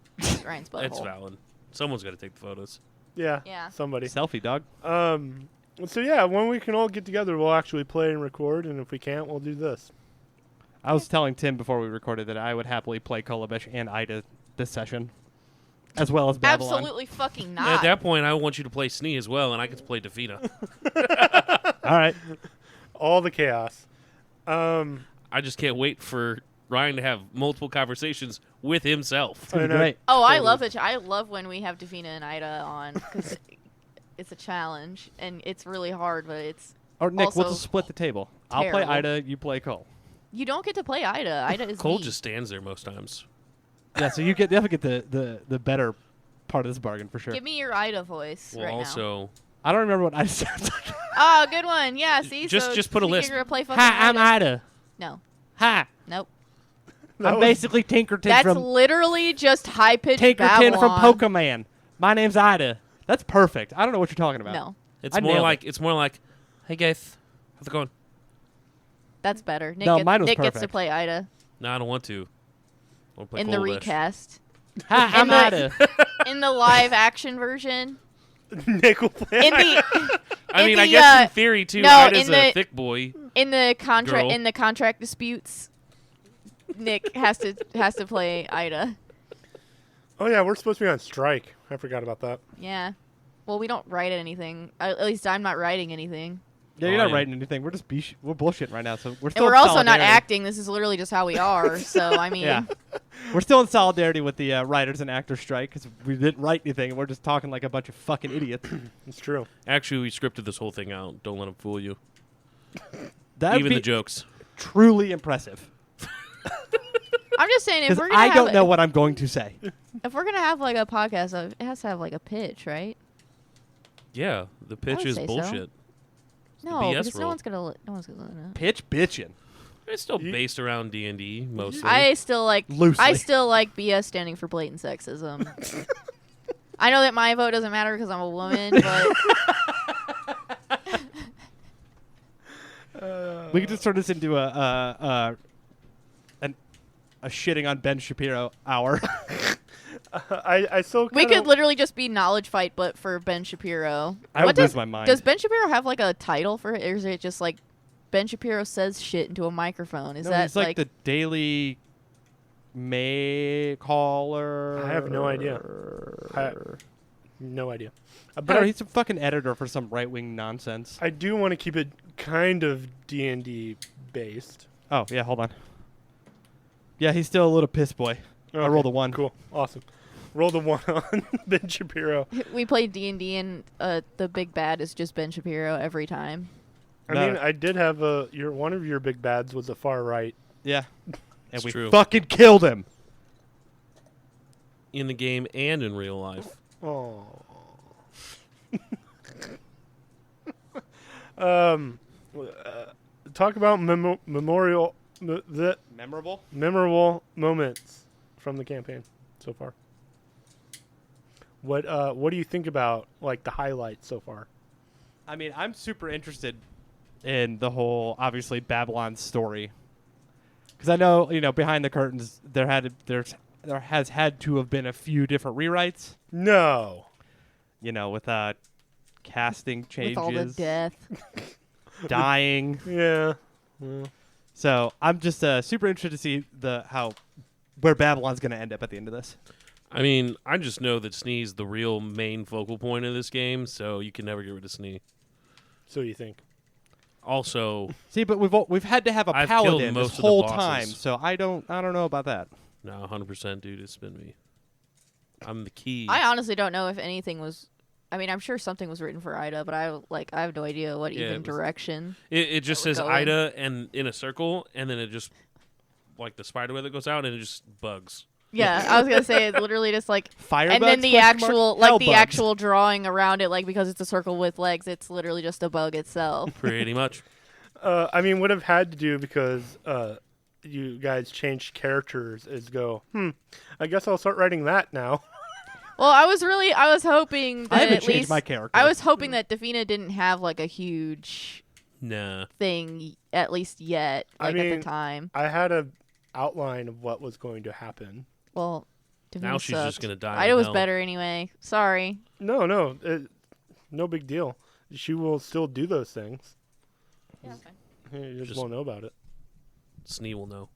Speaker 4: Ryan's butthole.
Speaker 3: That's valid. Someone's got to take the photos.
Speaker 1: Yeah.
Speaker 4: Yeah.
Speaker 1: Somebody.
Speaker 2: Selfie, dog.
Speaker 1: So yeah, when we can all get together, we'll actually play and record, and if we can't, we'll do this.
Speaker 2: I was telling Tim before we recorded that I would happily play Kolobish and Ida this session, as well as Babylon.
Speaker 4: Absolutely fucking
Speaker 3: And
Speaker 4: not.
Speaker 3: at that point, I want you to play Snee as well, and I get to play Davina.
Speaker 2: All right.
Speaker 1: All the chaos.
Speaker 3: I just can't wait for Ryan to have multiple conversations with himself.
Speaker 2: It's gonna be
Speaker 1: I know.
Speaker 2: great.
Speaker 4: Oh, I
Speaker 1: Totally.
Speaker 4: love it. I love when we have Davina and Ida on because it's a challenge and it's really hard, but it's
Speaker 2: Or Nick, we'll
Speaker 4: Also
Speaker 2: just split the table. I'll play
Speaker 4: terrible.
Speaker 2: Ida, you play Cole.
Speaker 4: you don't get to play Ida. Ida is
Speaker 3: Cole
Speaker 4: me.
Speaker 3: just stands there most times.
Speaker 2: Yeah, so you definitely get the better part of this bargain for sure.
Speaker 4: Give me your Ida voice
Speaker 3: Well,
Speaker 4: right
Speaker 3: also,
Speaker 2: I don't remember what I said.
Speaker 4: now. Oh, good one. Yeah, see?
Speaker 3: Just put a list.
Speaker 4: You're gonna play fucking
Speaker 2: Hi, I'm Ida.
Speaker 4: No.
Speaker 2: Hi.
Speaker 4: Nope.
Speaker 2: I'm basically Tinkerton
Speaker 4: That's
Speaker 2: from
Speaker 4: literally just high-pitched
Speaker 2: Tinkerton from
Speaker 4: Babylon.
Speaker 2: Pokemon. My name's Ida. That's perfect. I don't know what you're talking about.
Speaker 4: No.
Speaker 3: it's
Speaker 2: I
Speaker 3: more
Speaker 2: nailed
Speaker 3: like, hey guys, how's it going?
Speaker 4: That's better. Nick,
Speaker 2: No, mine was
Speaker 4: Nick gets to
Speaker 2: perfect.
Speaker 4: play Ida
Speaker 3: No, I don't want to. I want to play
Speaker 4: in the
Speaker 3: Kolovish.
Speaker 4: recast.
Speaker 2: Hi, I'm
Speaker 4: the-
Speaker 2: Ida.
Speaker 4: In the live-action version.
Speaker 1: Nick will play.
Speaker 4: In the
Speaker 3: I
Speaker 4: in
Speaker 3: mean,
Speaker 4: the,
Speaker 3: I guess
Speaker 4: uh,
Speaker 3: in theory too.
Speaker 4: no,
Speaker 3: Ida's
Speaker 4: in
Speaker 3: a
Speaker 4: the-
Speaker 3: thick boy.
Speaker 4: in the contract
Speaker 3: Girl.
Speaker 4: in the contract disputes, Nick has to play Ida.
Speaker 1: Oh yeah, we're supposed to be on strike. I forgot about that.
Speaker 4: Yeah. Well, we don't write anything. At least I'm not writing anything.
Speaker 2: Yeah, you're
Speaker 3: Oh,
Speaker 2: not
Speaker 3: yeah.
Speaker 2: writing anything. We're just we're bullshitting right now. So we're
Speaker 4: And
Speaker 2: still
Speaker 4: we're
Speaker 2: in
Speaker 4: also not
Speaker 2: solidarity.
Speaker 4: acting. This is literally just how we are. So I mean,
Speaker 2: Yeah. We're still in solidarity with the writers and actors strike because we didn't write anything and we're just talking like a bunch of fucking idiots.
Speaker 1: It's true.
Speaker 3: Actually, we scripted this whole thing out. Don't let them fool you.
Speaker 2: That'd
Speaker 3: Even
Speaker 2: be
Speaker 3: the jokes.
Speaker 2: truly impressive.
Speaker 4: I'm just saying if
Speaker 2: Because
Speaker 4: we're gonna
Speaker 2: I
Speaker 4: have
Speaker 2: don't know what I'm going to say.
Speaker 4: if we're gonna have like a podcast, it has to have like a pitch, right?
Speaker 3: Yeah, the pitch
Speaker 4: would
Speaker 3: is
Speaker 4: say so.
Speaker 3: bullshit.
Speaker 4: No,
Speaker 3: BS
Speaker 4: because
Speaker 3: rule.
Speaker 4: no one's gonna know.
Speaker 2: Pitch bitchin'.
Speaker 3: It's still
Speaker 1: You-
Speaker 3: based around D&D mostly.
Speaker 4: I still like
Speaker 2: Loosely.
Speaker 4: I still like BS standing for blatant sexism. I know that my vote doesn't matter because I'm a woman, but
Speaker 2: We could just turn this into a shitting on Ben Shapiro hour.
Speaker 1: I still.
Speaker 4: we
Speaker 1: kinda-
Speaker 4: could literally just be knowledge fight, but for Ben Shapiro.
Speaker 2: I would
Speaker 4: does,
Speaker 2: lose my mind.
Speaker 4: Does Ben Shapiro have like a title for it, or is it just like Ben Shapiro says shit into a microphone? Is
Speaker 2: No,
Speaker 4: that
Speaker 2: he's like the Daily May caller?
Speaker 1: I have no idea. No idea.
Speaker 2: But
Speaker 1: But
Speaker 2: he's a fucking editor for some right wing nonsense.
Speaker 1: I do want to keep it kind of D&D based.
Speaker 2: Oh yeah, hold on. Yeah, he's still a little piss boy. I rolled a 1.
Speaker 1: Cool. Awesome. Roll the 1 on Ben Shapiro.
Speaker 4: we play D&D and the big bad is just Ben Shapiro every time.
Speaker 1: I
Speaker 2: No.
Speaker 1: mean, I did have one of your big bads was the far right.
Speaker 2: Yeah, and
Speaker 3: It's
Speaker 2: we
Speaker 3: true.
Speaker 2: fucking killed him.
Speaker 3: in the game and in real life.
Speaker 1: Oh. Talk about memorable moments from the campaign so far. What do you think about like the highlights so far?
Speaker 2: I mean, I'm super interested in the whole, obviously, Babylon story. Because I know, behind the curtains, there has had to have been a few different rewrites.
Speaker 1: No.
Speaker 2: With casting changes,
Speaker 4: With all the death.
Speaker 2: dying.
Speaker 1: Yeah. Well,
Speaker 2: So I'm just super interested to see where Babylon's going to end up at the end of this.
Speaker 3: I mean, I just know that Snee's the real main focal point of this game, so you can never get rid of Snee.
Speaker 1: so you think?
Speaker 3: Also,
Speaker 2: See, but we've had to have a
Speaker 3: I've killed
Speaker 2: paladin
Speaker 3: most
Speaker 2: this
Speaker 3: of the
Speaker 2: whole
Speaker 3: bosses.
Speaker 2: time, so I don't know about that.
Speaker 3: no, 100%, dude, it's been me. I'm the key.
Speaker 4: I honestly don't know if anything was. I mean, I'm sure something was written for Ida, but I have no idea what
Speaker 3: Yeah,
Speaker 4: even
Speaker 3: it was-
Speaker 4: direction.
Speaker 3: It just
Speaker 4: that we're
Speaker 3: says
Speaker 4: going.
Speaker 3: Ida and in a circle, and then it just like the spider web that goes out, and it just bugs.
Speaker 4: Yeah, I was gonna say it's literally just like,
Speaker 2: Firebugs?
Speaker 4: and then the
Speaker 2: question mark?
Speaker 4: actual like the
Speaker 2: Hellbugs.
Speaker 4: actual drawing around it, like because it's a circle with legs, it's literally just a bug itself.
Speaker 3: Pretty much.
Speaker 1: I mean, what I've had to do because you guys changed characters is go. I guess I'll start writing that now.
Speaker 4: Well, I was hoping that
Speaker 2: I haven't
Speaker 4: at
Speaker 2: changed
Speaker 4: least
Speaker 2: my character.
Speaker 4: I was hoping that Defina didn't have like a huge
Speaker 3: Nah.
Speaker 4: thing at least yet,
Speaker 1: I
Speaker 4: like at
Speaker 1: mean,
Speaker 4: the time.
Speaker 1: I had a outline of what was going to happen.
Speaker 4: Well, Defina
Speaker 3: Now she's just
Speaker 4: sucked.
Speaker 3: gonna die.
Speaker 4: Ida
Speaker 3: in
Speaker 4: was
Speaker 3: hell.
Speaker 4: better anyway. Sorry.
Speaker 1: No, no big deal. She will still do those things.
Speaker 4: Yeah,
Speaker 1: You just
Speaker 3: Just-
Speaker 1: won't know about it.
Speaker 3: Snee will know.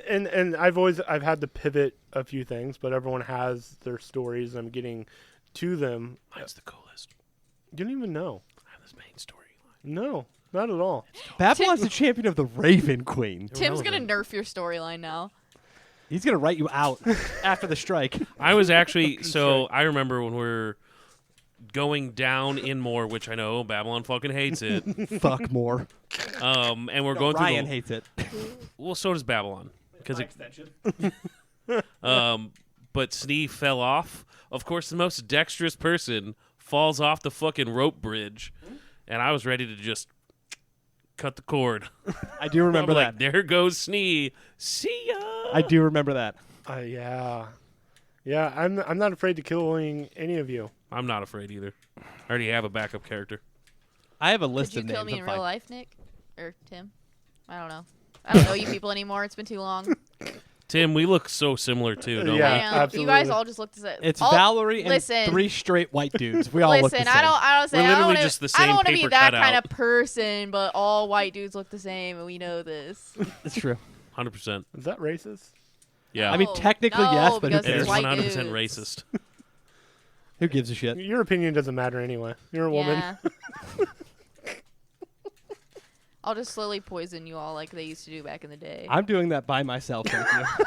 Speaker 1: And I've had to pivot a few things, but everyone has their stories. I'm getting to them.
Speaker 3: Mine's the coolest.
Speaker 1: You don't even know.
Speaker 3: I have this main storyline.
Speaker 1: No, not at all.
Speaker 2: Babylon's the champion of the Raven Queen.
Speaker 4: Tim's gonna
Speaker 3: Irrelevant.
Speaker 4: nerf your storyline now.
Speaker 2: He's going to write you out after the strike.
Speaker 3: I was actually I remember when we were going down in more, which I know Babylon fucking hates it.
Speaker 2: Fuck more.
Speaker 3: And we're going
Speaker 2: Ryan
Speaker 3: through
Speaker 2: hates it.
Speaker 3: well, so does Babylon because but Snee fell off. Of course, the most dexterous person falls off the fucking rope bridge, and I was ready to just cut the cord.
Speaker 2: I do remember
Speaker 3: I'm
Speaker 2: that.
Speaker 3: like, there goes Snee. See ya.
Speaker 2: I do remember that.
Speaker 1: Yeah. Yeah, I'm not afraid to killing any of you.
Speaker 3: I'm not afraid either. I already have a backup character.
Speaker 2: I have a list
Speaker 4: Could you
Speaker 2: of
Speaker 4: kill
Speaker 2: names.
Speaker 4: me in
Speaker 2: I'm
Speaker 4: real
Speaker 2: fine.
Speaker 4: life, Nick? Or Tim? I don't know. I don't know you people anymore. It's been too long.
Speaker 3: Tim, we look so similar too, don't
Speaker 1: Yeah.
Speaker 3: we?
Speaker 4: I know.
Speaker 1: absolutely.
Speaker 4: You guys all just look the same.
Speaker 2: It's
Speaker 4: all,
Speaker 2: Valerie and
Speaker 4: listen.
Speaker 2: 3 straight white dudes. We all look the
Speaker 4: Listen,
Speaker 2: same.
Speaker 4: I don't say
Speaker 3: We're
Speaker 4: I don't
Speaker 3: literally
Speaker 4: wanna,
Speaker 3: just the
Speaker 4: I
Speaker 3: same
Speaker 4: don't want to be
Speaker 3: paper
Speaker 4: that
Speaker 3: cutout.
Speaker 4: kind of person, but all white dudes look the same, and we know this.
Speaker 2: It's true.
Speaker 3: 100%.
Speaker 1: Is that racist?
Speaker 3: Yeah.
Speaker 2: I mean, technically,
Speaker 4: no,
Speaker 2: yes, but who
Speaker 4: because
Speaker 3: it
Speaker 2: cares?
Speaker 3: is
Speaker 4: white
Speaker 3: 100%
Speaker 4: dudes.
Speaker 3: racist.
Speaker 2: Who gives a shit?
Speaker 1: Your opinion doesn't matter anyway. You're a woman.
Speaker 4: Yeah. I'll just slowly poison you all like they used to do back in the day.
Speaker 2: I'm doing that by myself. Thank you.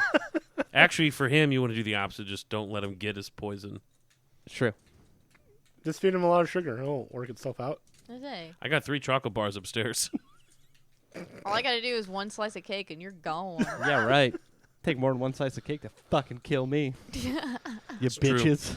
Speaker 3: Actually, for him, you want to do the opposite. Just don't let him get his poison.
Speaker 2: It's true.
Speaker 1: Just feed him a lot of sugar. It'll work itself out.
Speaker 4: Okay.
Speaker 3: I got 3 chocolate bars upstairs.
Speaker 4: All I gotta do is one slice of cake and you're gone.
Speaker 2: Yeah, right. Take more than one slice of cake to fucking kill me. You
Speaker 3: true.
Speaker 2: bitches.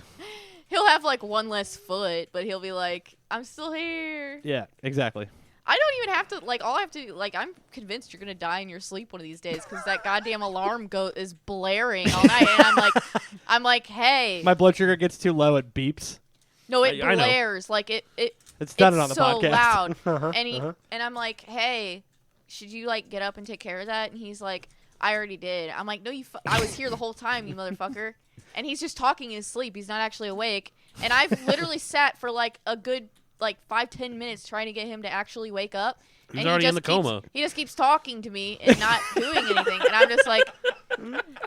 Speaker 4: He'll have like one less foot, but he'll be like, I'm still here.
Speaker 2: Yeah, exactly.
Speaker 4: I don't even have to, like, all I have to, like, I'm convinced you're gonna die in your sleep one of these days because that goddamn alarm is blaring all night, and I'm like, hey.
Speaker 2: My blood sugar gets too low, it beeps.
Speaker 4: No, it
Speaker 3: I know.
Speaker 4: blares. Like,
Speaker 2: It's done
Speaker 4: it's
Speaker 2: it on the
Speaker 4: so
Speaker 2: podcast.
Speaker 4: loud.
Speaker 1: Uh-huh,
Speaker 4: And I'm like, hey, should you, like, get up and take care of that? And he's like, I already did. I'm like, no, I was here the whole time, you motherfucker. And he's just talking in his sleep. He's not actually awake. And I've literally sat for, like, a good, like, 5-10 minutes trying to get him to actually wake up.
Speaker 3: He's
Speaker 4: And
Speaker 3: already
Speaker 4: he
Speaker 3: in the
Speaker 4: just keeps-
Speaker 3: coma.
Speaker 4: He just keeps talking to me and not doing anything. And I'm just like,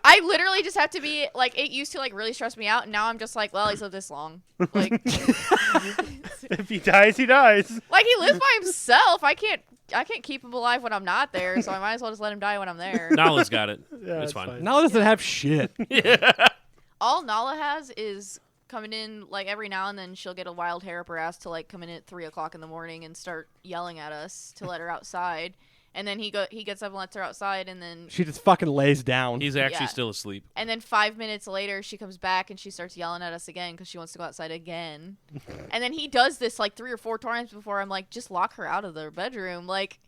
Speaker 4: I literally just have to be, like, it used to, like, really stress me out. And now I'm just like, well, he's lived this long. Like,
Speaker 1: If he dies, he dies.
Speaker 4: like he lives by himself. I can't keep him alive when I'm not there, so I might as well just let him die when I'm there.
Speaker 3: Nala's got it.
Speaker 1: Yeah,
Speaker 3: it's fine.
Speaker 2: Nala doesn't have shit.
Speaker 4: All Nala has is coming in like every now and then she'll get a wild hair up her ass to like come in at 3:00 in the morning and start yelling at us to let her outside. And then he gets up and lets her outside, and then
Speaker 2: She just fucking lays down.
Speaker 3: He's actually
Speaker 4: Yeah.
Speaker 3: still asleep.
Speaker 4: 5 minutes later she comes back and she starts yelling at us again because she wants to go outside again. And then he does this like 3 or 4 times before I'm like, just lock her out of the bedroom. Like,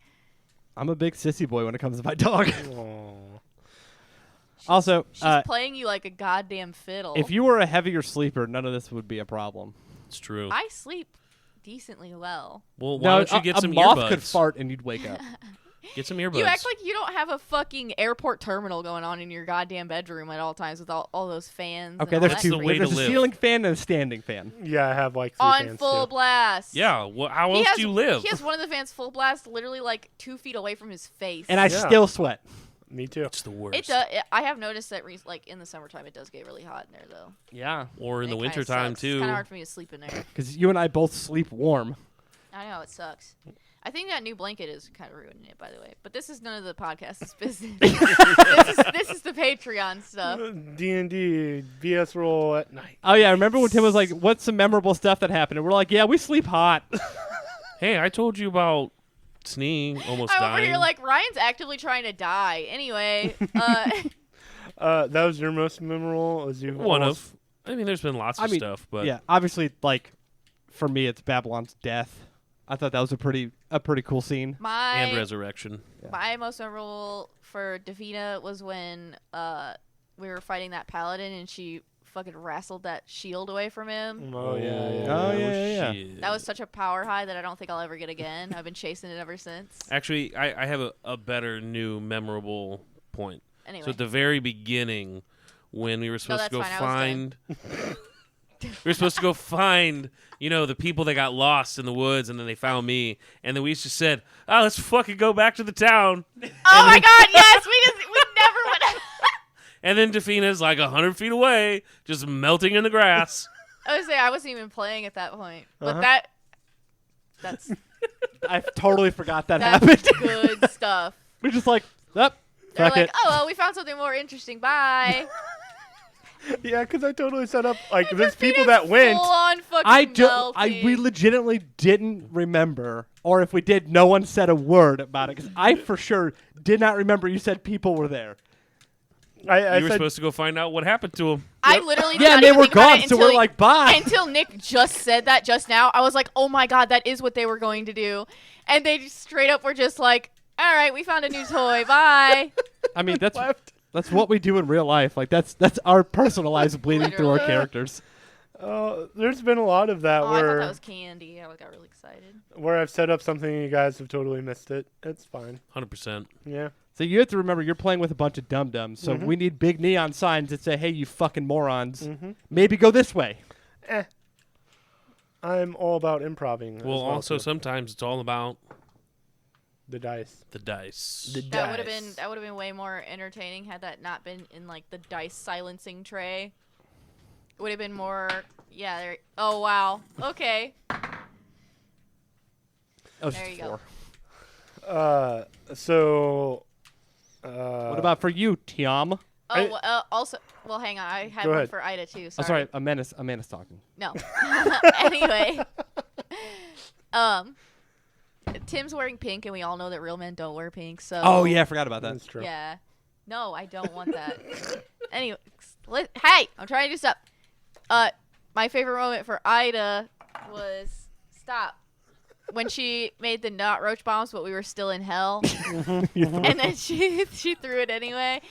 Speaker 2: I'm a big sissy boy when it comes to my dog.
Speaker 1: Aw.
Speaker 2: Also,
Speaker 4: she's playing you like a goddamn fiddle.
Speaker 2: if you were a heavier sleeper, none of this would be a problem.
Speaker 3: It's true.
Speaker 4: I sleep decently well.
Speaker 3: Well, why don't you get
Speaker 2: a
Speaker 3: some
Speaker 2: moth
Speaker 3: earbuds?
Speaker 2: could fart and you'd wake up.
Speaker 3: Get some earbuds.
Speaker 4: You act like you don't have a fucking airport terminal going on in your goddamn bedroom at all times with all those fans.
Speaker 2: Okay,
Speaker 4: and all
Speaker 2: there's
Speaker 4: that
Speaker 3: the way
Speaker 4: shit.
Speaker 2: There's
Speaker 3: to
Speaker 2: a
Speaker 3: live.
Speaker 2: ceiling fan and a standing fan.
Speaker 1: Yeah, I have like 3
Speaker 4: on
Speaker 1: fans
Speaker 4: full
Speaker 1: too.
Speaker 4: blast.
Speaker 3: Yeah. Well, how
Speaker 4: He
Speaker 3: else
Speaker 4: has,
Speaker 3: do you live?
Speaker 4: He has one of the fans full blast, literally like 2 feet away from his face.
Speaker 2: And I
Speaker 1: Yeah.
Speaker 2: still sweat.
Speaker 1: Me too.
Speaker 3: It's the worst.
Speaker 4: It does. I have noticed that like in the summertime it does get really hot in there though.
Speaker 2: Yeah.
Speaker 3: Or in
Speaker 4: It
Speaker 3: the
Speaker 4: kinda
Speaker 3: wintertime,
Speaker 4: sucks.
Speaker 3: too.
Speaker 4: It's kind of hard for me to sleep in there.
Speaker 2: Because you and I both sleep warm.
Speaker 4: I know it sucks. I think that new blanket is kind of ruining it, by the way. But this is none of the podcast's business. this is the Patreon stuff.
Speaker 1: D&D BS roll at night.
Speaker 2: Oh, yeah. Remember when Tim was like, what's some memorable stuff that happened? And we're like, yeah, we sleep hot.
Speaker 3: Hey, I told you about Snee almost
Speaker 4: I'm
Speaker 3: dying.
Speaker 4: over here like Ryan's actively trying to die. Anyway,
Speaker 1: That was your most memorable? Was you
Speaker 3: One
Speaker 1: almost-
Speaker 3: of. I mean, there's been lots of stuff, but
Speaker 2: yeah, obviously, like, for me, it's Babylon's death. I thought that was a pretty cool scene.
Speaker 3: and
Speaker 4: my
Speaker 3: resurrection.
Speaker 4: my most memorable for Davina was when we were fighting that paladin and she fucking wrestled that shield away from him.
Speaker 1: Oh, yeah.
Speaker 2: Oh, yeah.
Speaker 3: Shit.
Speaker 4: That was such a power high that I don't think I'll ever get again. I've been chasing it ever since.
Speaker 3: Actually, I have a better new memorable point.
Speaker 4: Anyway,
Speaker 3: So at the very beginning, when we were supposed to go
Speaker 4: that's fine. I was
Speaker 3: find, we were supposed to go find, the people that got lost in the woods, and then they found me, and then we just said, "Oh, let's fucking go back to the town."
Speaker 4: oh my god, yes, we never went.
Speaker 3: And then Defina's like 100 feet away, just melting in the grass.
Speaker 4: I wasn't even playing at that point, but
Speaker 1: Uh-huh.
Speaker 4: that's
Speaker 2: I totally forgot that
Speaker 4: that's
Speaker 2: happened.
Speaker 4: good stuff.
Speaker 2: We're just like, up,
Speaker 4: They're
Speaker 2: fuck
Speaker 4: like,
Speaker 2: it.
Speaker 4: oh well, we found something more interesting. Bye.
Speaker 1: Yeah, because I totally set up, like,
Speaker 4: And
Speaker 1: there's people
Speaker 4: Davina's
Speaker 1: that went.
Speaker 4: full on fucking
Speaker 2: We
Speaker 4: melting.
Speaker 2: legitimately didn't remember, or if we did, no one said a word about it. Because I for sure did not remember you said people were there.
Speaker 3: You
Speaker 1: I
Speaker 3: were
Speaker 1: said,
Speaker 3: supposed to go find out what happened to him.
Speaker 4: I literally did
Speaker 2: Yeah,
Speaker 4: not
Speaker 2: and they
Speaker 4: even
Speaker 2: were
Speaker 4: think about
Speaker 2: gone,
Speaker 4: it
Speaker 2: so
Speaker 4: until
Speaker 2: we're like, bye.
Speaker 4: Until Nick just said that just now, I was like, oh my god, that is what they were going to do. And they just straight up were just like, all right, we found a new toy, bye.
Speaker 2: I mean, that's
Speaker 1: left.
Speaker 2: what we do in real life. Like that's our personal lives bleeding through our
Speaker 4: Literally.
Speaker 2: characters.
Speaker 1: There's been a lot of that
Speaker 4: Oh, I thought
Speaker 1: where
Speaker 4: that was candy. I got really excited.
Speaker 1: I've set up something and you guys have totally missed it. It's fine.
Speaker 3: 100%.
Speaker 1: Yeah.
Speaker 2: So you have to remember you're playing with a bunch of dum-dums. So we need big neon signs that say, "Hey, you fucking morons, maybe go this way."
Speaker 1: I'm all about improving.
Speaker 3: Well, also
Speaker 1: too.
Speaker 3: sometimes it's all about
Speaker 1: the dice.
Speaker 3: the dice.
Speaker 4: That would have been way more entertaining had that not been in like the dice silencing tray. It would have been more. Yeah. There. Oh wow. Okay.
Speaker 2: Oh,
Speaker 4: There you go.
Speaker 1: So.
Speaker 2: What about for you, Tiam?
Speaker 4: Also, well, hang on. I had
Speaker 1: Go
Speaker 4: one
Speaker 1: ahead.
Speaker 4: for Ida too.
Speaker 2: Oh,
Speaker 4: Sorry.
Speaker 2: sorry, Amanda's talking.
Speaker 4: No. Anyway. Tim's wearing pink, and we all know that real men don't wear pink. So.
Speaker 2: Oh yeah, I forgot about that.
Speaker 1: That's true.
Speaker 4: Yeah. No, I don't want that. Anyway, hey, I'm trying to do stuff. My favorite moment for Ida was when she made the not roach bombs, but we were still in hell, and then she threw it anyway.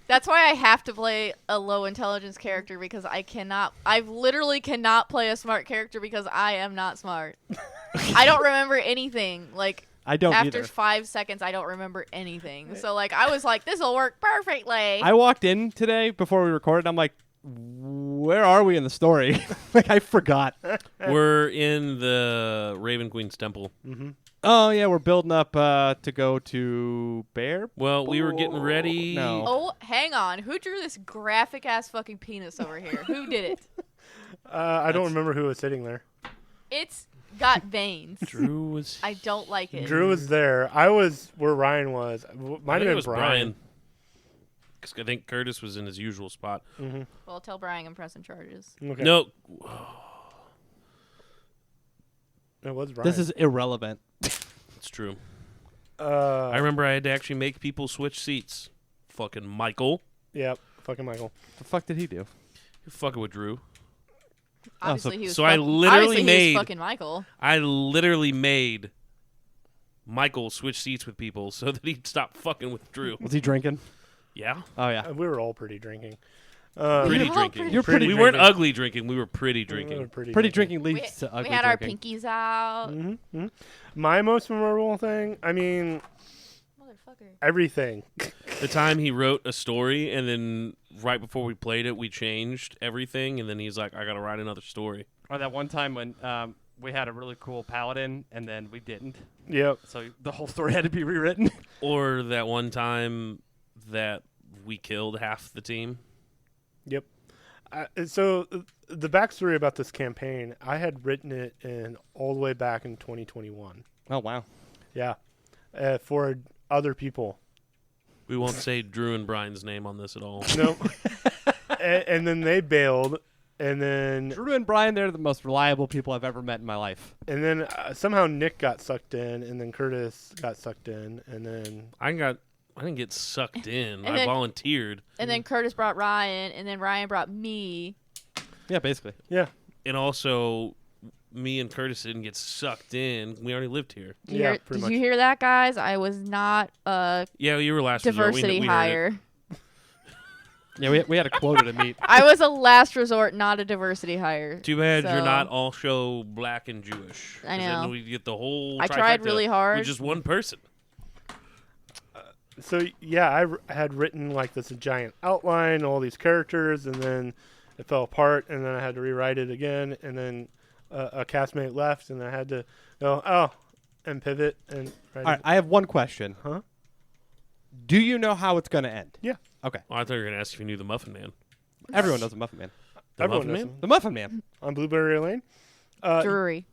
Speaker 4: That's why I have to play a low intelligence character because I literally cannot play a smart character because I am not smart. I don't remember anything. Like
Speaker 2: I don't
Speaker 4: after
Speaker 2: either.
Speaker 4: 5 seconds, I don't remember anything. So like I was like, this will work perfectly.
Speaker 2: I walked in today before we recorded. I'm like, where are we in the story? Like I forgot.
Speaker 3: We're in the Raven Queen's temple.
Speaker 2: Oh yeah, we're building up to go to Bear.
Speaker 3: Well, we were getting ready.
Speaker 2: No.
Speaker 4: Oh, hang on. Who drew this graphic ass fucking penis over here? Who did it?
Speaker 1: I don't remember who was sitting there.
Speaker 4: It's got veins.
Speaker 3: Drew was.
Speaker 4: I don't like it.
Speaker 1: Drew was there. I was where Ryan was.
Speaker 3: I
Speaker 1: Might
Speaker 3: think
Speaker 1: have
Speaker 3: it
Speaker 1: been
Speaker 3: was
Speaker 1: Brian.
Speaker 3: Because I think Curtis was in his usual spot.
Speaker 4: Well, tell Brian I'm pressing charges.
Speaker 1: Okay.
Speaker 3: No.
Speaker 1: It was Brian.
Speaker 2: This is irrelevant.
Speaker 3: It's true.
Speaker 1: I
Speaker 3: I remember I had to actually make people switch seats. Fucking Michael.
Speaker 1: Yep. Fucking Michael.
Speaker 2: The fuck did he do?
Speaker 3: You're fucking with Drew.
Speaker 4: Obviously, he was.
Speaker 3: so I literally
Speaker 4: obviously he
Speaker 3: made-
Speaker 4: was fucking Michael.
Speaker 3: I literally made Michael switch seats with people so that he'd stop fucking with Drew.
Speaker 2: Was he drinking?
Speaker 3: Yeah.
Speaker 2: Oh yeah.
Speaker 1: We were all pretty drinking.
Speaker 3: Pretty
Speaker 4: You're all
Speaker 3: drinking.
Speaker 4: pretty
Speaker 2: You're pretty
Speaker 3: We weren't
Speaker 1: drinking.
Speaker 3: ugly drinking. We were pretty
Speaker 1: We
Speaker 3: drinking.
Speaker 1: were
Speaker 2: Pretty drinking
Speaker 4: We,
Speaker 2: leads to ugly
Speaker 4: we had our
Speaker 2: drinking.
Speaker 4: pinkies out.
Speaker 1: My most memorable thing, I mean,
Speaker 4: Motherfucker.
Speaker 1: everything.
Speaker 3: The time he wrote a story and then right before we played it, we changed everything. And then he's like, I got to write another story.
Speaker 2: Or that one time when we had a really cool paladin and then we didn't.
Speaker 1: Yep.
Speaker 2: So the whole story had to be rewritten.
Speaker 3: Or that one time that we killed half the team.
Speaker 1: Yep. So the backstory about this campaign, I had written it all the way back in 2021.
Speaker 2: Oh wow.
Speaker 1: Yeah. For other people.
Speaker 3: We won't say Drew and Brian's name on this at all.
Speaker 1: No. and then they bailed. And then
Speaker 2: Drew and Brian, they're the most reliable people I've ever met in my life.
Speaker 1: somehow Nick got sucked in, and then Curtis got sucked in, and then
Speaker 3: I didn't get sucked in.
Speaker 4: And
Speaker 3: I
Speaker 4: then-
Speaker 3: volunteered.
Speaker 4: And then Curtis brought Ryan, and then Ryan brought me.
Speaker 2: Yeah, basically.
Speaker 1: yeah,
Speaker 3: And also, me and Curtis didn't get sucked in. We already lived here.
Speaker 4: Did,
Speaker 1: Yeah,
Speaker 4: you,
Speaker 1: pretty
Speaker 4: did
Speaker 1: much.
Speaker 4: you hear that, guys? I was not a
Speaker 3: Yeah, you were last resort.
Speaker 4: diversity
Speaker 3: we heard it.
Speaker 4: hire.
Speaker 2: Yeah, we had a quota to meet.
Speaker 4: I was a last resort, not a diversity hire.
Speaker 3: Too bad you're
Speaker 4: So-
Speaker 3: not also black and Jewish.
Speaker 4: I
Speaker 3: 'Cause
Speaker 4: know.
Speaker 3: Then we get the whole.
Speaker 4: I tried
Speaker 3: trifecta
Speaker 4: really hard.
Speaker 3: with just one person.
Speaker 1: so yeah, had written like this giant outline, all these characters, and then it fell apart, and then I had to rewrite it again, and then a castmate left, and I had to go and pivot and write
Speaker 2: All right,
Speaker 1: it.
Speaker 2: I have one question.
Speaker 1: Huh?
Speaker 2: Do you know how it's going to end?
Speaker 1: Yeah.
Speaker 2: Okay.
Speaker 3: Oh, I thought you were gonna ask if you knew the Muffin Man.
Speaker 2: Everyone knows the Muffin Man.
Speaker 3: The
Speaker 1: Everyone
Speaker 3: Muffin
Speaker 1: knows
Speaker 3: Man.
Speaker 1: him.
Speaker 2: The Muffin Man.
Speaker 1: On Blueberry Lane.
Speaker 4: Drury.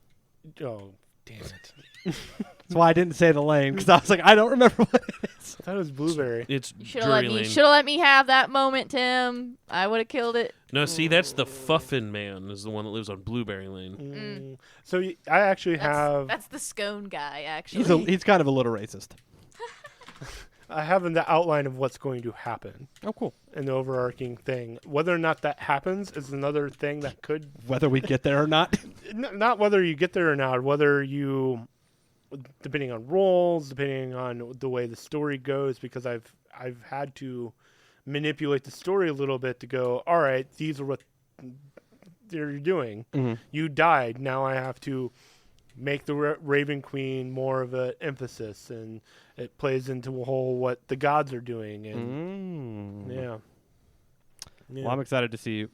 Speaker 1: Oh, damn it!
Speaker 2: That's why I didn't say the lane, because I was like, I don't remember what it is.
Speaker 1: I thought it was Blueberry.
Speaker 3: It's
Speaker 4: You should have let
Speaker 3: Drury
Speaker 4: me.
Speaker 3: Lane.
Speaker 4: Should have let me have that moment, Tim. I would have killed it.
Speaker 3: No, see, that's the Fuffin Man. Is the one that lives on Blueberry Lane.
Speaker 1: So I actually
Speaker 4: That's,
Speaker 1: have.
Speaker 4: that's the scone guy, actually.
Speaker 2: He's kind of a little racist.
Speaker 1: I have the outline of what's going to happen
Speaker 2: Oh, cool.
Speaker 1: in the overarching thing. Whether or not that happens is another thing that could
Speaker 2: Whether we get there or not.
Speaker 1: not whether you get there or not, whether you, depending on roles, depending on the way the story goes, because I've had to manipulate the story a little bit to go, all right, these are what they're doing.
Speaker 2: Mm-hmm.
Speaker 1: You died. Now I have to make the Raven Queen more of an emphasis, and it plays into a whole what the gods are doing. And yeah.
Speaker 2: Well, I'm excited to see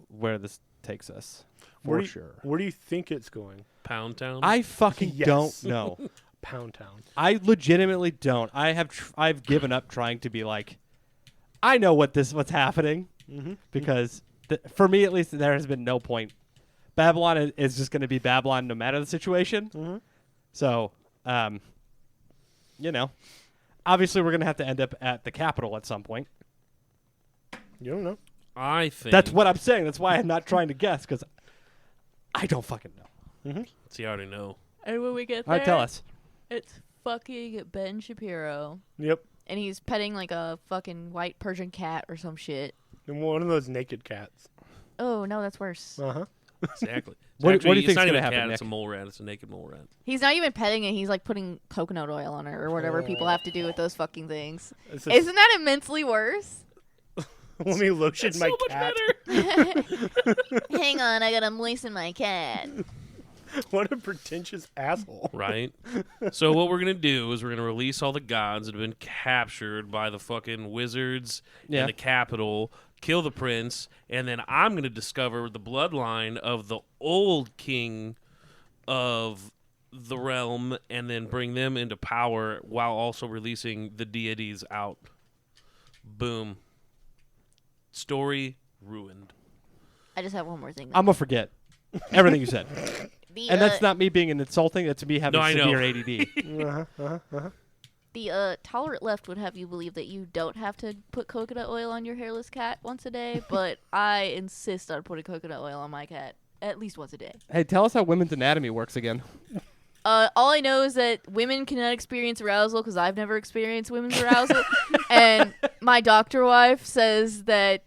Speaker 2: where this takes us.
Speaker 1: Where
Speaker 2: For
Speaker 1: do you-
Speaker 2: sure.
Speaker 1: Where do you think it's going?
Speaker 3: Pound Town.
Speaker 2: I fucking
Speaker 1: Yes.
Speaker 2: don't know.
Speaker 1: Pound Town.
Speaker 2: I legitimately don't. I've given up trying to be like, I know what's happening,
Speaker 1: Mm-hmm.
Speaker 2: because for me at least there has been no point. Babylon is just going to be Babylon no matter the situation.
Speaker 1: Mm-hmm.
Speaker 2: So, obviously we're going to have to end up at the Capitol at some point.
Speaker 1: You don't know.
Speaker 3: I think
Speaker 2: That's what I'm saying. That's why I'm not trying to guess, because I don't fucking know.
Speaker 1: Mm-hmm.
Speaker 3: See, I already know.
Speaker 4: And when we get
Speaker 2: All
Speaker 4: there,
Speaker 2: right, tell us.
Speaker 4: it's fucking Ben Shapiro.
Speaker 1: Yep.
Speaker 4: And he's petting like a fucking white Persian cat or some shit.
Speaker 1: And one of those naked cats.
Speaker 4: Oh, no, that's worse.
Speaker 1: Uh huh.
Speaker 3: Exactly.
Speaker 2: What do you
Speaker 3: it's
Speaker 2: think's
Speaker 3: not
Speaker 2: gonna
Speaker 3: even a
Speaker 2: happen,
Speaker 3: cat, It's a
Speaker 2: Nick?
Speaker 3: mole rat. It's a naked mole rat.
Speaker 4: He's not even petting it. He's like putting coconut oil on her or whatever people
Speaker 1: Oh.
Speaker 4: have to do with those fucking things.
Speaker 1: Isn't
Speaker 4: Isn't that immensely worse?
Speaker 1: let me lotion
Speaker 3: It's
Speaker 1: my
Speaker 3: so much
Speaker 1: cat.
Speaker 3: better.
Speaker 4: Hang on, I gotta moisten my cat.
Speaker 1: What a pretentious asshole.
Speaker 3: Right? So what we're going to do is we're going to release all the gods that have been captured by the fucking wizards
Speaker 2: Yeah.
Speaker 3: in the capital, kill the prince, and then I'm going to discover the bloodline of the old king of the realm and then bring them into power while also releasing the deities out. Boom. Story ruined.
Speaker 4: I just have one more thing.
Speaker 2: I'm going to forget everything you said. And that's
Speaker 4: the
Speaker 2: not me being insulting. That's me having
Speaker 3: No, I know.
Speaker 2: severe ADD.
Speaker 4: tolerant left would have you believe that you don't have to put coconut oil on your hairless cat once a day, but I insist on putting coconut oil on my cat at least once a day.
Speaker 2: Hey, tell us how women's anatomy works again.
Speaker 4: All I know is that women cannot experience arousal because I've never experienced women's arousal, and my doctor wife says that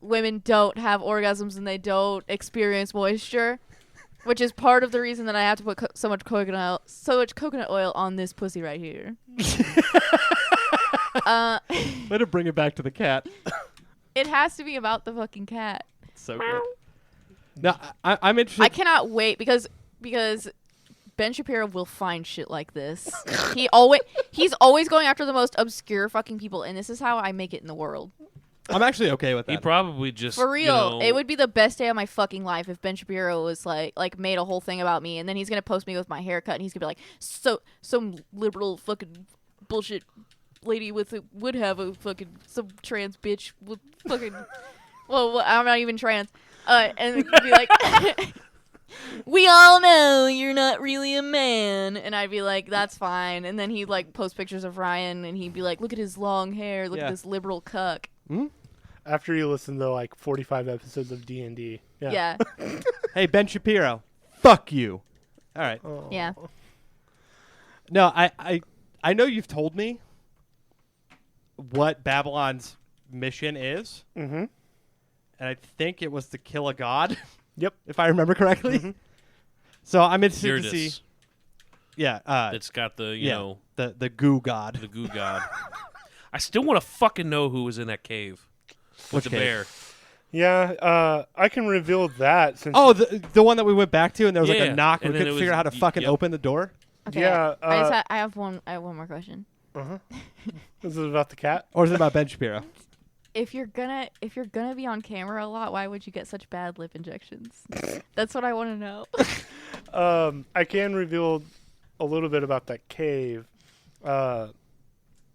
Speaker 4: women don't have orgasms and they don't experience moisture, which is part of the reason that I have to put so much coconut oil on this pussy right here.
Speaker 2: Way to bring it back to the cat.
Speaker 4: It has to be about the fucking cat.
Speaker 2: So good. Now, I'm interested.
Speaker 4: I cannot wait because Ben Shapiro will find shit like this. He's always going after the most obscure fucking people, and this is how I make it in the world.
Speaker 2: I'm actually okay with
Speaker 3: He
Speaker 2: that.
Speaker 3: probably just
Speaker 4: For real,
Speaker 3: you know,
Speaker 4: it would be the best day of my fucking life if Ben Shapiro was like made a whole thing about me, and then he's gonna post me with my haircut, and he's gonna be like, so some liberal fucking bullshit lady would have a fucking some trans bitch with fucking well I'm not even trans, and he'd be like. We all know you're not really a man. And I'd be like, that's fine. And then he'd like post pictures of Ryan and he'd be like, look at his long hair. Look
Speaker 2: Yeah.
Speaker 4: at this liberal cuck.
Speaker 1: After you listen to like 45 episodes of D&D.
Speaker 4: Yeah.
Speaker 2: Hey, Ben Shapiro, fuck you. All right.
Speaker 1: Oh.
Speaker 4: Yeah.
Speaker 2: No, I know you've told me what Babylon's mission is,
Speaker 1: Mm-hmm.
Speaker 2: and I think it was to kill a god.
Speaker 1: Yep.
Speaker 2: If I remember correctly.
Speaker 1: Mhm.
Speaker 2: So I'm interested to
Speaker 3: Hiatus.
Speaker 2: see. Yeah.
Speaker 3: It's got the you
Speaker 2: yeah.
Speaker 3: know
Speaker 2: The goo god.
Speaker 3: the goo god. I still want to fucking know who was in that cave with
Speaker 2: Which
Speaker 3: the
Speaker 2: cave?
Speaker 3: bear.
Speaker 1: Yeah, I can reveal that since.
Speaker 2: Oh, the one that we went back to, and there was like
Speaker 3: Yeah,
Speaker 2: a knock, and
Speaker 3: and
Speaker 2: we
Speaker 3: then
Speaker 2: couldn't
Speaker 3: it
Speaker 2: figure
Speaker 3: was-
Speaker 2: out how to fucking
Speaker 3: yep.
Speaker 2: open the door.
Speaker 4: Okay.
Speaker 1: Yeah,
Speaker 4: I have one more question.
Speaker 1: This is about the cat.
Speaker 2: Or is it about Ben Shapiro?
Speaker 4: If you're gonna be on camera a lot, why would you get such bad lip injections? That's what I want to know.
Speaker 1: I can reveal a little bit about that cave.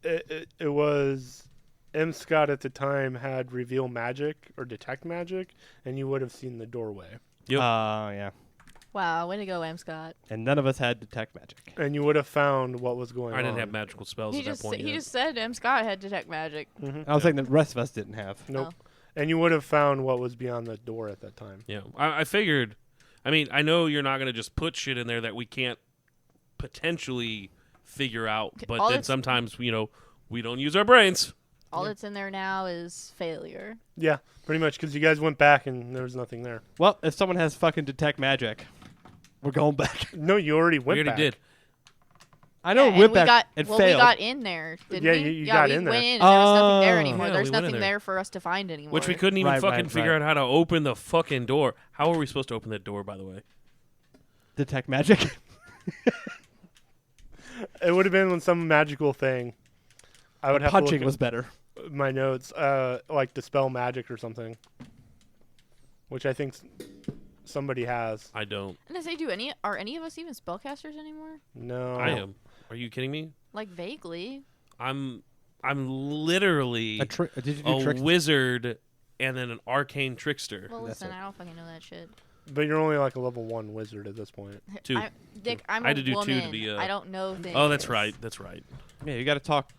Speaker 1: It was M. Scott at the time had reveal magic or detect magic, and you would have seen the doorway,
Speaker 3: Yep.
Speaker 2: Yeah.
Speaker 4: Wow, way to go, M. Scott.
Speaker 2: And none of us had detect magic.
Speaker 1: and you would have found what was going on.
Speaker 3: I didn't have magical spells
Speaker 4: He
Speaker 3: at that
Speaker 4: just
Speaker 3: point.
Speaker 4: he
Speaker 3: yet.
Speaker 4: just said M. Scott had detect magic.
Speaker 2: I was saying the rest of us didn't have.
Speaker 1: Nope.
Speaker 4: Oh.
Speaker 1: And you would have found what was beyond the door at that time.
Speaker 3: Yeah, I figured. I mean, I know you're not going to just put shit in there that we can't potentially figure out, but
Speaker 4: all
Speaker 3: then
Speaker 4: it's-
Speaker 3: sometimes We don't use our brains.
Speaker 4: All that's in there now is failure.
Speaker 1: Yeah, pretty much, because you guys went back and there was nothing there.
Speaker 2: Well, if someone has fucking detect magic, we're going back.
Speaker 1: No, you already
Speaker 3: We
Speaker 1: went
Speaker 3: already
Speaker 1: back.
Speaker 3: did.
Speaker 2: I know
Speaker 4: Yeah,
Speaker 2: we went
Speaker 4: and we
Speaker 2: back
Speaker 4: got,
Speaker 2: and
Speaker 4: well,
Speaker 2: failed.
Speaker 4: we got in there, didn't
Speaker 1: Yeah,
Speaker 4: we?
Speaker 1: you got
Speaker 4: we
Speaker 1: in there.
Speaker 4: went in and there was nothing there
Speaker 2: Oh.
Speaker 4: anymore.
Speaker 3: Yeah,
Speaker 4: There's
Speaker 3: we went in
Speaker 4: nothing
Speaker 3: there.
Speaker 4: there for us to find anymore.
Speaker 3: Which we couldn't even
Speaker 2: Right,
Speaker 3: fucking
Speaker 2: right,
Speaker 3: figure
Speaker 2: right.
Speaker 3: out how to open the fucking door. How are we supposed to open that door, by the way?
Speaker 2: Detect magic.
Speaker 1: It would have been on some magical thing. I would have to
Speaker 2: Punching
Speaker 1: look
Speaker 2: was better.
Speaker 1: at my notes, like dispel magic or something, which I think somebody has.
Speaker 3: I don't.
Speaker 4: And I say, are any of us even spellcasters anymore?
Speaker 1: No,
Speaker 3: I am. Are you kidding me?
Speaker 4: Like vaguely.
Speaker 3: I'm literally
Speaker 2: Did you do
Speaker 3: a
Speaker 2: tricks?
Speaker 3: wizard and then an arcane trickster.
Speaker 4: Well,
Speaker 2: That's
Speaker 4: listen,
Speaker 2: it.
Speaker 4: I don't fucking know that shit.
Speaker 1: But you're only like a level 1 wizard at this point.
Speaker 3: Two.
Speaker 4: Dick, I'm
Speaker 3: I had
Speaker 4: a
Speaker 3: to do two
Speaker 4: woman.
Speaker 3: to be,
Speaker 4: I don't know things.
Speaker 3: Oh, that's right. That's right.
Speaker 2: Yeah, you got to talk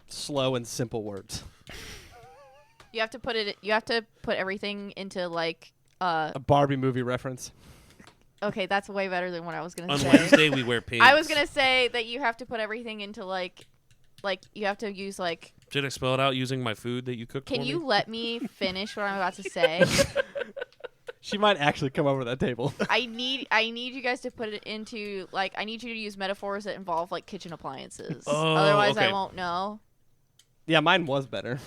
Speaker 2: slow and simple words.
Speaker 4: You have to put it. You have to put everything into like.
Speaker 2: A Barbie movie reference.
Speaker 4: Okay, that's way better than what I was gonna
Speaker 3: On
Speaker 4: say.
Speaker 3: Wednesday, we wear pink.
Speaker 4: I was gonna say that you have to put everything into like you have to use like.
Speaker 3: Did I spell it out using my food that you cooked
Speaker 4: Can
Speaker 3: for
Speaker 4: you
Speaker 3: me?
Speaker 4: let me finish what I'm about to say?
Speaker 2: She might actually come over that table.
Speaker 4: I need you guys to put it into like I need you to use metaphors that involve like kitchen appliances.
Speaker 3: Oh,
Speaker 4: Otherwise,
Speaker 3: okay.
Speaker 4: I won't know.
Speaker 2: Yeah, mine was better.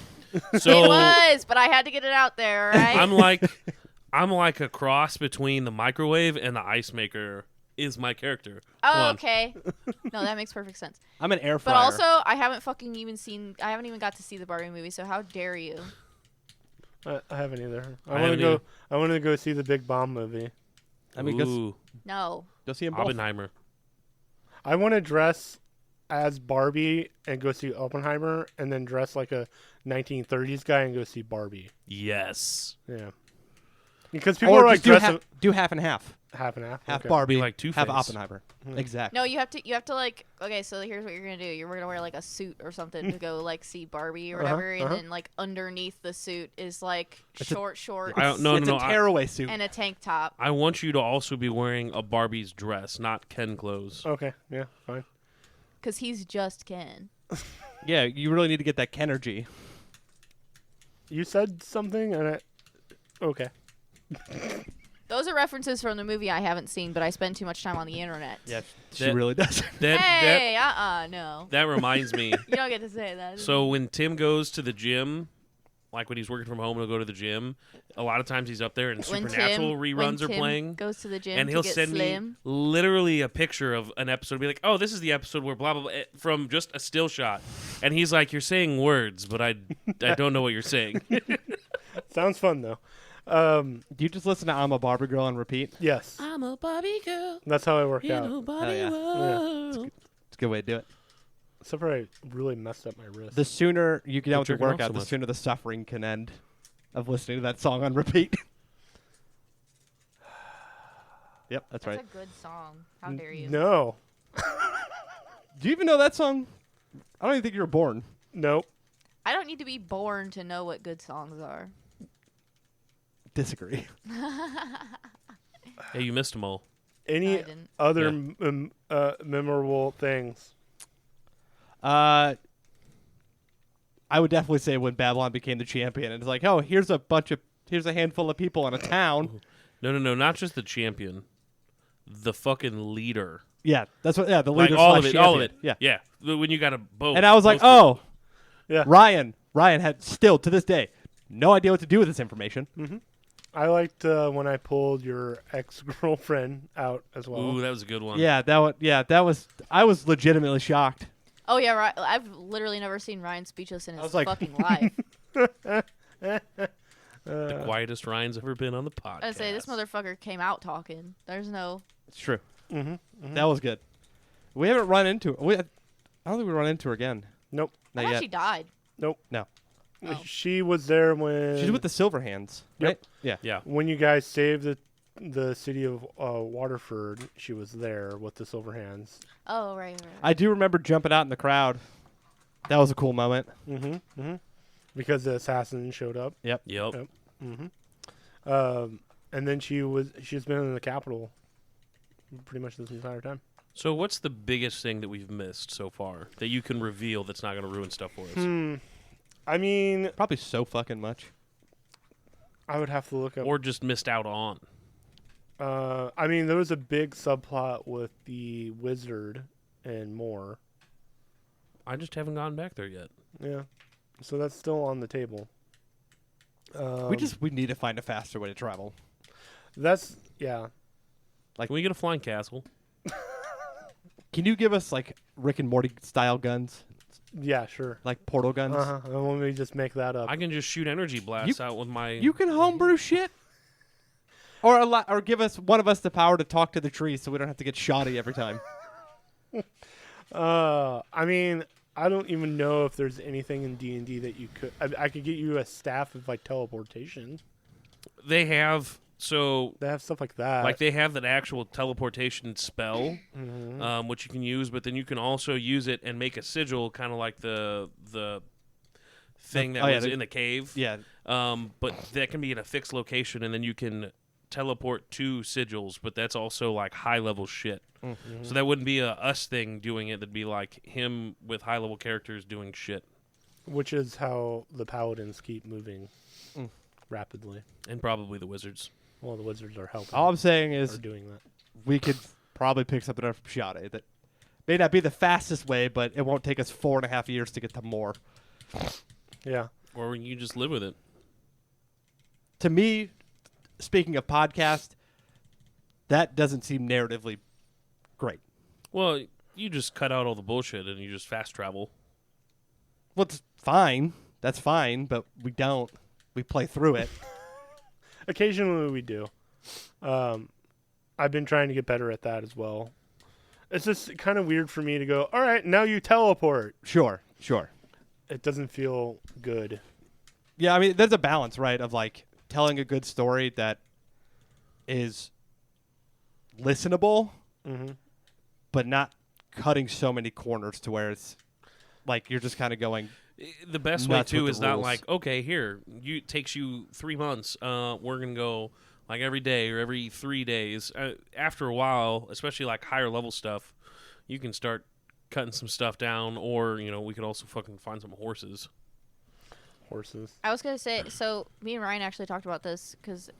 Speaker 3: So
Speaker 4: It was, but I had to get it out there, right?
Speaker 3: I'm like a cross between the microwave and the ice maker is my character. Come
Speaker 4: Oh,
Speaker 3: on.
Speaker 4: okay. No, that makes perfect sense.
Speaker 2: I'm an air
Speaker 4: But
Speaker 2: fryer.
Speaker 4: also, I haven't even got to see the Barbie movie, so how dare you?
Speaker 1: I haven't either.
Speaker 3: I haven't
Speaker 1: I want to go see the Big Bomb movie.
Speaker 2: I mean,
Speaker 3: Ooh,
Speaker 4: No.
Speaker 2: go see him both.
Speaker 3: Oppenheimer.
Speaker 1: I want to dress as Barbie and go see Oppenheimer, and then dress like a 1930s guy and go see Barbie.
Speaker 3: Yes.
Speaker 1: Yeah. Because people
Speaker 2: Or
Speaker 1: are like
Speaker 2: just
Speaker 1: dressing
Speaker 2: do half and half.
Speaker 1: half and half.
Speaker 2: Half
Speaker 1: Okay.
Speaker 2: Barbie,
Speaker 3: Be like Two-Face.
Speaker 2: half Oppenheimer.
Speaker 1: Hmm.
Speaker 2: Exactly.
Speaker 4: No, you have to like okay, so here's what you're gonna do. You're gonna wear like a suit or something to go like see Barbie or whatever, and then like underneath the suit is like
Speaker 2: It's a-
Speaker 4: short shorts
Speaker 2: It's a tearaway suit.
Speaker 4: and a tank top.
Speaker 3: I want you to also be wearing a Barbie's dress, not Ken clothes.
Speaker 1: Okay. Yeah. Fine.
Speaker 4: Cause he's just Ken.
Speaker 2: Yeah, you really need to get that Kenergy.
Speaker 1: You said something, and I. Okay.
Speaker 4: Those are references from the movie I haven't seen, but I spend too much time on the internet.
Speaker 2: Yeah, she
Speaker 3: That-
Speaker 2: really does.
Speaker 4: Hey, no.
Speaker 3: that reminds me.
Speaker 4: You don't get to say that.
Speaker 3: So when Tim goes to the gym, like when he's working from home, he'll go to the gym. A lot of times he's up there and Supernatural reruns are playing.
Speaker 4: Goes to the gym
Speaker 3: And he'll
Speaker 4: to get
Speaker 3: send
Speaker 4: slim.
Speaker 3: me literally a picture of an episode. Be like, "Oh, this is the episode where blah blah blah," from just a still shot. And he's like, "You're saying words, but I don't know what you're saying."
Speaker 1: Sounds fun though.
Speaker 2: Do you just listen to I'm a Barbie Girl on repeat?
Speaker 1: Yes.
Speaker 3: I'm a Barbie girl
Speaker 1: That's how I work
Speaker 3: in
Speaker 1: out.
Speaker 3: a Barbie
Speaker 2: yeah.
Speaker 3: world.
Speaker 2: It's a good way to do it.
Speaker 1: Except for I really messed up my wrist.
Speaker 2: The sooner you get
Speaker 3: Quit
Speaker 2: out with your
Speaker 3: jerking off
Speaker 2: workout,
Speaker 3: so
Speaker 2: the
Speaker 3: much.
Speaker 2: sooner the suffering can end of listening to that song on repeat. Yep, that's right.
Speaker 4: a good song. How dare you?
Speaker 1: No.
Speaker 2: Do you even know that song? I don't even think you were born.
Speaker 1: Nope.
Speaker 4: I don't need to be born to know what good songs are.
Speaker 2: Disagree.
Speaker 3: Hey, you missed them all.
Speaker 4: No,
Speaker 1: Any
Speaker 4: I didn't.
Speaker 1: other
Speaker 3: Yeah.
Speaker 1: memorable things?
Speaker 2: I would definitely say when Babylon became the champion, and it's like, oh, here's a handful of people in a town.
Speaker 3: No, not just the champion, the fucking leader.
Speaker 2: Yeah, that's what. Yeah, the
Speaker 3: Like
Speaker 2: leader.
Speaker 3: all
Speaker 2: slash
Speaker 3: of it, all of
Speaker 2: champion.
Speaker 3: it.
Speaker 2: Yeah.
Speaker 3: Yeah. When you got a boat.
Speaker 2: And I was like,
Speaker 3: both people.
Speaker 2: oh,
Speaker 1: Yeah.
Speaker 2: Ryan had still to this day no idea what to do with this information.
Speaker 1: I liked when I pulled your ex-girlfriend out as well.
Speaker 3: Ooh, that was a good one.
Speaker 2: Yeah, that was. I was legitimately shocked.
Speaker 4: Oh yeah, right. I've literally never seen Ryan speechless in
Speaker 2: I
Speaker 4: his
Speaker 2: was like-
Speaker 4: fucking life.
Speaker 3: The quietest Ryan's ever been on the podcast.
Speaker 4: I'd say this motherfucker came out talking. There's no.
Speaker 2: It's true.
Speaker 1: Mm-hmm.
Speaker 2: That was good. We haven't run into. I don't think we run into her again.
Speaker 1: Nope.
Speaker 4: I
Speaker 2: Not
Speaker 4: thought
Speaker 2: yet.
Speaker 4: she died.
Speaker 1: Nope.
Speaker 2: No.
Speaker 4: Oh.
Speaker 1: She was there when
Speaker 2: She's with the Silver Hands,
Speaker 1: Yep.
Speaker 2: right? Yeah.
Speaker 3: Yeah.
Speaker 1: when you guys saved the city of Waterford. She was there with the Silver Hands.
Speaker 4: Oh right.
Speaker 2: I do remember jumping out in the crowd. That was a cool moment.
Speaker 1: Because the assassin showed up.
Speaker 3: Yep.
Speaker 1: And then she's been in the Capitol pretty much this entire time.
Speaker 3: So what's the biggest thing that we've missed so far that you can reveal that's not going to ruin stuff for us?
Speaker 1: I mean,
Speaker 2: Probably so fucking much.
Speaker 1: I would have to look up.
Speaker 3: Or just missed out on?
Speaker 1: I mean, there was a big subplot with the wizard and more.
Speaker 3: I just haven't gotten back there yet.
Speaker 1: Yeah, so that's still on the table.
Speaker 2: We need to find a faster way to travel.
Speaker 1: That's yeah.
Speaker 3: Can we get a flying castle?
Speaker 2: Can you give us like Rick and Morty style guns,
Speaker 1: Yeah, sure.
Speaker 2: like portal guns?
Speaker 1: Let me just make that up.
Speaker 3: I can just shoot energy blasts out with my...
Speaker 2: You can homebrew shit, or give us one of us the power to talk to the trees, so we don't have to get shoddy every time.
Speaker 1: I mean, I don't even know if there's anything in D&D that you could. I could get you a staff of like teleportation.
Speaker 3: They have... So,
Speaker 1: They have stuff like that.
Speaker 3: like, they have that actual teleportation spell,
Speaker 1: Mhm.
Speaker 3: which you can use, but then you can also use it and make a sigil, kind of like the thing that was in the cave.
Speaker 2: Yeah,
Speaker 3: But that can be in a fixed location, and then you can teleport to sigils, but that's also, like, high-level shit. So that wouldn't be a us thing doing it. That'd be, like, him with high-level characters doing shit.
Speaker 1: Which is how the paladins keep moving rapidly.
Speaker 3: And probably the wizards.
Speaker 1: Well, the wizards are helping.
Speaker 2: all I'm saying
Speaker 1: are
Speaker 2: is
Speaker 1: doing that.
Speaker 2: we could probably pick something up from Sade that may not be the fastest way, but it won't take us 4.5 years to get to more.
Speaker 1: Yeah.
Speaker 3: Or you just live with it.
Speaker 2: To me, speaking of podcast, that doesn't seem narratively great.
Speaker 3: Well, you just cut out all the bullshit and you just fast travel.
Speaker 2: Well, it's fine. That's fine, but we don't. We play through it.
Speaker 1: Occasionally we do. I've been trying to get better at that as well. It's just kind of weird for me to go, all right, now you teleport.
Speaker 2: Sure.
Speaker 1: It doesn't feel good.
Speaker 2: Yeah, I mean, there's a balance, right, of like telling a good story that is listenable, but not cutting so many corners to where it's like you're just kind of going.
Speaker 3: The best way
Speaker 2: Nuts
Speaker 3: too
Speaker 2: with
Speaker 3: is
Speaker 2: the
Speaker 3: not
Speaker 2: rules.
Speaker 3: like, okay, here, it takes you 3 months. We're gonna go like every day or every 3 days. After a while, especially like higher level stuff, you can start cutting some stuff down, or we could also fucking find some horses.
Speaker 1: Horses.
Speaker 4: I was gonna say, so me and Ryan actually talked about this because,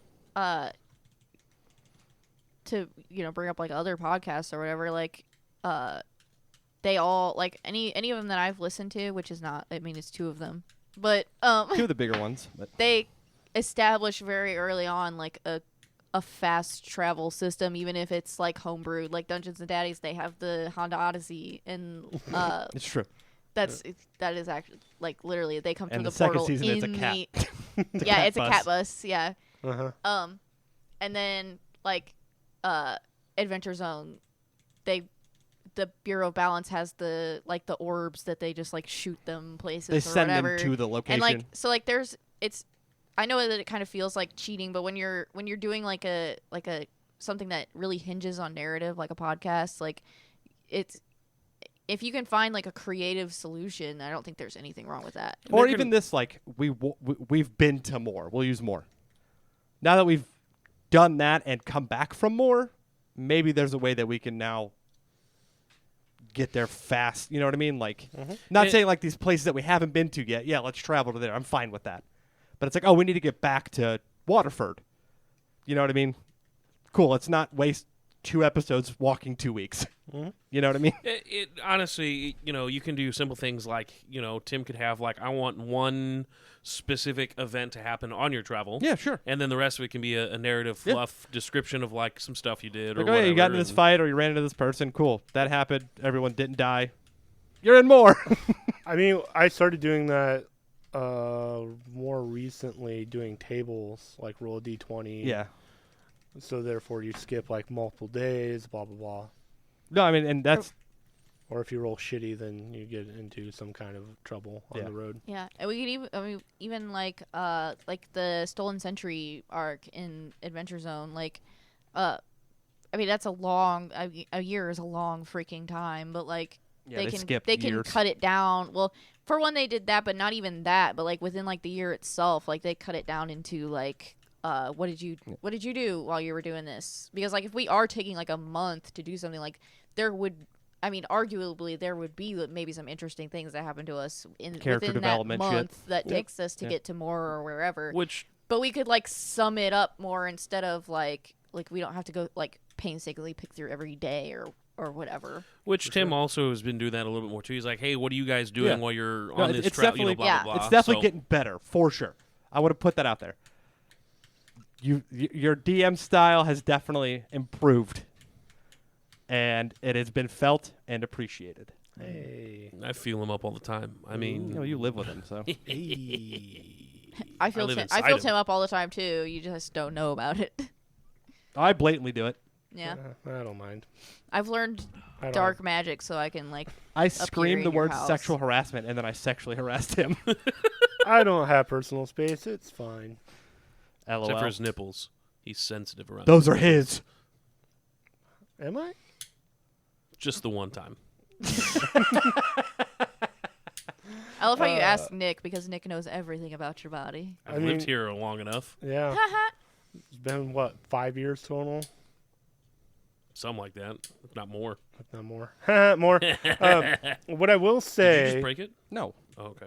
Speaker 4: to bring up like other podcasts or whatever, like, they all like any of them that I've listened to, which is not, I mean, it's 2 of them, but
Speaker 2: Two of the bigger ones, but
Speaker 4: they establish very early on like a fast travel system, even if it's like homebrewed. Like Dungeons and Daddies, they have the Honda Odyssey, and
Speaker 2: it's true.
Speaker 4: that is actually like literally they come
Speaker 2: And
Speaker 4: through
Speaker 2: the
Speaker 4: the
Speaker 2: second
Speaker 4: portal
Speaker 2: season,
Speaker 4: in
Speaker 2: it's a cat.
Speaker 4: yeah, it's a cat bus. Yeah.
Speaker 1: Uh-huh.
Speaker 4: And then like Adventure Zone, the Bureau of Balance has the orbs that they just like shoot them places.
Speaker 2: They
Speaker 4: or
Speaker 2: send
Speaker 4: whatever.
Speaker 2: them to the location.
Speaker 4: And like so like I know that it kind of feels like cheating, but when you're doing like a something that really hinges on narrative, like a podcast, like it's, if you can find like a creative solution, I don't think there's anything wrong with that.
Speaker 2: or even this, like we've been to more. We'll use more. Now that we've done that and come back from more, maybe there's a way that we can now get there fast. You know what I mean? Like, not saying like these places that we haven't been to yet. Yeah, let's travel to there. I'm fine with that. But it's like, oh, we need to get back to Waterford. You know what I mean? Cool. Let's not waste 2 episodes walking 2 weeks. You know what I mean?
Speaker 3: It honestly, you can do simple things like, Tim could have like, I want one specific event to happen on your travel.
Speaker 2: Yeah, sure.
Speaker 3: And then the rest of it can be a narrative fluff description of like some stuff you did
Speaker 2: Like,
Speaker 3: or
Speaker 2: oh,
Speaker 3: whatever.
Speaker 2: yeah, you got into this fight or you ran into this person. Cool. That happened. Everyone didn't die. You're in more.
Speaker 1: I mean, I started doing that more recently, doing tables, like roll a d20.
Speaker 2: Yeah.
Speaker 1: So therefore you skip like multiple days, blah, blah, blah.
Speaker 2: No, I mean, and that's...
Speaker 1: Or if you roll shitty, then you get into some kind of trouble on the road.
Speaker 4: Yeah, and we could even like the Stolen Century arc in Adventure Zone, like, I mean that's a year is a long freaking time, but like
Speaker 2: Yeah,
Speaker 4: they can cut it down. Well, for one they did that, but not even that, but like within like the year itself, like they cut it down into like what did you do while you were doing this? Because like if we are taking like a month to do something, like arguably there would be maybe some interesting things that happen to us
Speaker 2: Character
Speaker 4: within
Speaker 2: development
Speaker 4: that
Speaker 2: shit.
Speaker 4: month that takes us to get to more or wherever.
Speaker 3: Which
Speaker 4: But we could like sum it up more instead of like we don't have to go like painstakingly pick through every day or whatever.
Speaker 3: Which Tim also has been doing that a little bit more too. He's like, hey, what are you guys doing while you're on this
Speaker 2: it's
Speaker 3: travel?
Speaker 2: definitely,
Speaker 3: Blah, blah, blah.
Speaker 2: It's definitely
Speaker 3: So-
Speaker 2: getting better, for sure. I would have put that out there. Your DM style has definitely improved, and it has been felt and appreciated.
Speaker 1: Hey.
Speaker 3: I feel him up all the time. I mean,
Speaker 2: You live with him, so.
Speaker 4: I feel
Speaker 3: live
Speaker 4: Tim,
Speaker 3: inside him.
Speaker 4: Tim up all the time too. You just don't know about it.
Speaker 2: I blatantly do it.
Speaker 4: Yeah.
Speaker 1: I don't mind.
Speaker 4: I've learned
Speaker 1: I don't
Speaker 4: dark magic so I can like
Speaker 2: I
Speaker 4: here
Speaker 2: screamed
Speaker 4: in
Speaker 2: the
Speaker 4: your
Speaker 2: word
Speaker 4: house.
Speaker 2: sexual harassment, and then I sexually harassed him.
Speaker 1: I don't have personal space. It's fine.
Speaker 2: LOL.
Speaker 3: except for his nipples. He's sensitive around
Speaker 2: Those
Speaker 3: them.
Speaker 2: are his.
Speaker 1: Am I?
Speaker 3: Just the one time.
Speaker 4: I love how you ask Nick because Nick knows everything about your body.
Speaker 3: I've lived here long enough.
Speaker 1: Yeah. It's been, what, 5 years total?
Speaker 3: Something like that, if not more.
Speaker 1: If not more. More. What I will
Speaker 3: Did you
Speaker 1: say
Speaker 3: just break it?
Speaker 2: No.
Speaker 3: Oh, okay.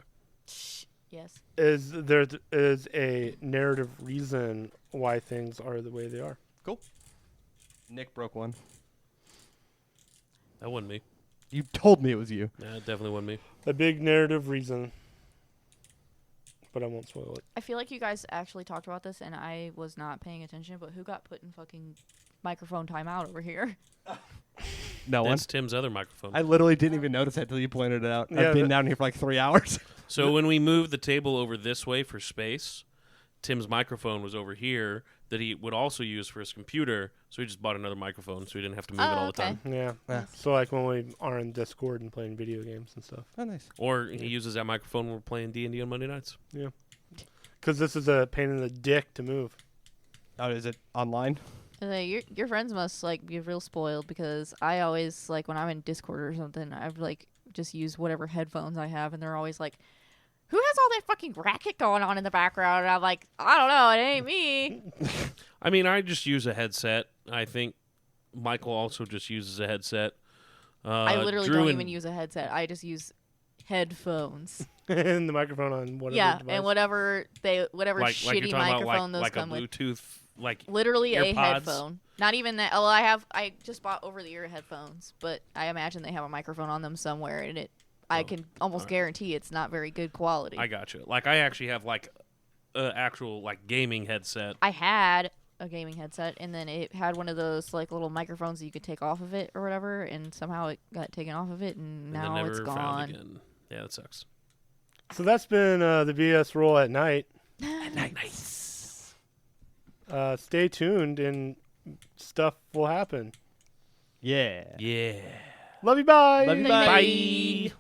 Speaker 4: Yes.
Speaker 1: is there is a narrative reason why things are the way they are.
Speaker 2: Cool. Nick broke one.
Speaker 3: That wasn't me.
Speaker 2: You told me it was you.
Speaker 3: That definitely wasn't me.
Speaker 1: A big narrative reason. But I won't spoil it.
Speaker 4: I feel like you guys actually talked about this and I was not paying attention, but who got put in fucking microphone timeout over here?
Speaker 2: No one.
Speaker 3: That's Tim's other microphone.
Speaker 2: I literally didn't even notice it until you pointed it out.
Speaker 1: Yeah,
Speaker 2: I've been
Speaker 1: but-
Speaker 2: down here for like 3 hours.
Speaker 3: So when we moved the table over this way for space, Tim's microphone was over here that he would also use for his computer. So he just bought another microphone so he didn't have to move it all the
Speaker 4: okay.
Speaker 3: time.
Speaker 1: Yeah.
Speaker 2: Yeah.
Speaker 1: So like when we are in Discord and playing video games and stuff.
Speaker 2: Oh, nice.
Speaker 3: Or he uses that microphone when we're playing D&D on Monday nights.
Speaker 1: Because this is a pain in the dick to move.
Speaker 2: Oh, is it online?
Speaker 4: Your friends must like be real spoiled because I always like when I'm in Discord or something, I've like just use whatever headphones I have and they're always like, who has all that fucking racket going on in the background? And I'm like, I don't know, it ain't me.
Speaker 3: I mean, I just use a headset. I think Michael also just uses a headset.
Speaker 4: I literally
Speaker 3: Drew
Speaker 4: don't
Speaker 3: and-
Speaker 4: even use a headset. I just use headphones.
Speaker 1: And the microphone on whatever
Speaker 4: Yeah,
Speaker 1: device.
Speaker 4: and whatever
Speaker 3: like
Speaker 4: shitty
Speaker 3: you're talking
Speaker 4: microphone
Speaker 3: about
Speaker 4: those
Speaker 3: like
Speaker 4: come
Speaker 3: a
Speaker 4: with.
Speaker 3: Bluetooth, like
Speaker 4: Literally a
Speaker 3: AirPods.
Speaker 4: headphone. Not even that. Oh, I just bought over the ear headphones, but I imagine they have a microphone on them somewhere, and I can almost
Speaker 3: alright.
Speaker 4: guarantee it's not very good quality.
Speaker 3: I got you. Like I actually have like a actual like gaming headset.
Speaker 4: I had a gaming headset, and then it had one of those like little microphones that you could take off of it or whatever, and somehow it got taken off of it, and
Speaker 3: And then
Speaker 4: now
Speaker 3: never
Speaker 4: it's
Speaker 3: found
Speaker 4: gone.
Speaker 3: again. Yeah, that sucks.
Speaker 1: So that's been the BS roll at night.
Speaker 3: Nice.
Speaker 1: Stay tuned and stuff will happen.
Speaker 2: Yeah.
Speaker 3: Yeah.
Speaker 1: Love you, bye.
Speaker 2: Love you,
Speaker 4: Bye.
Speaker 2: bye.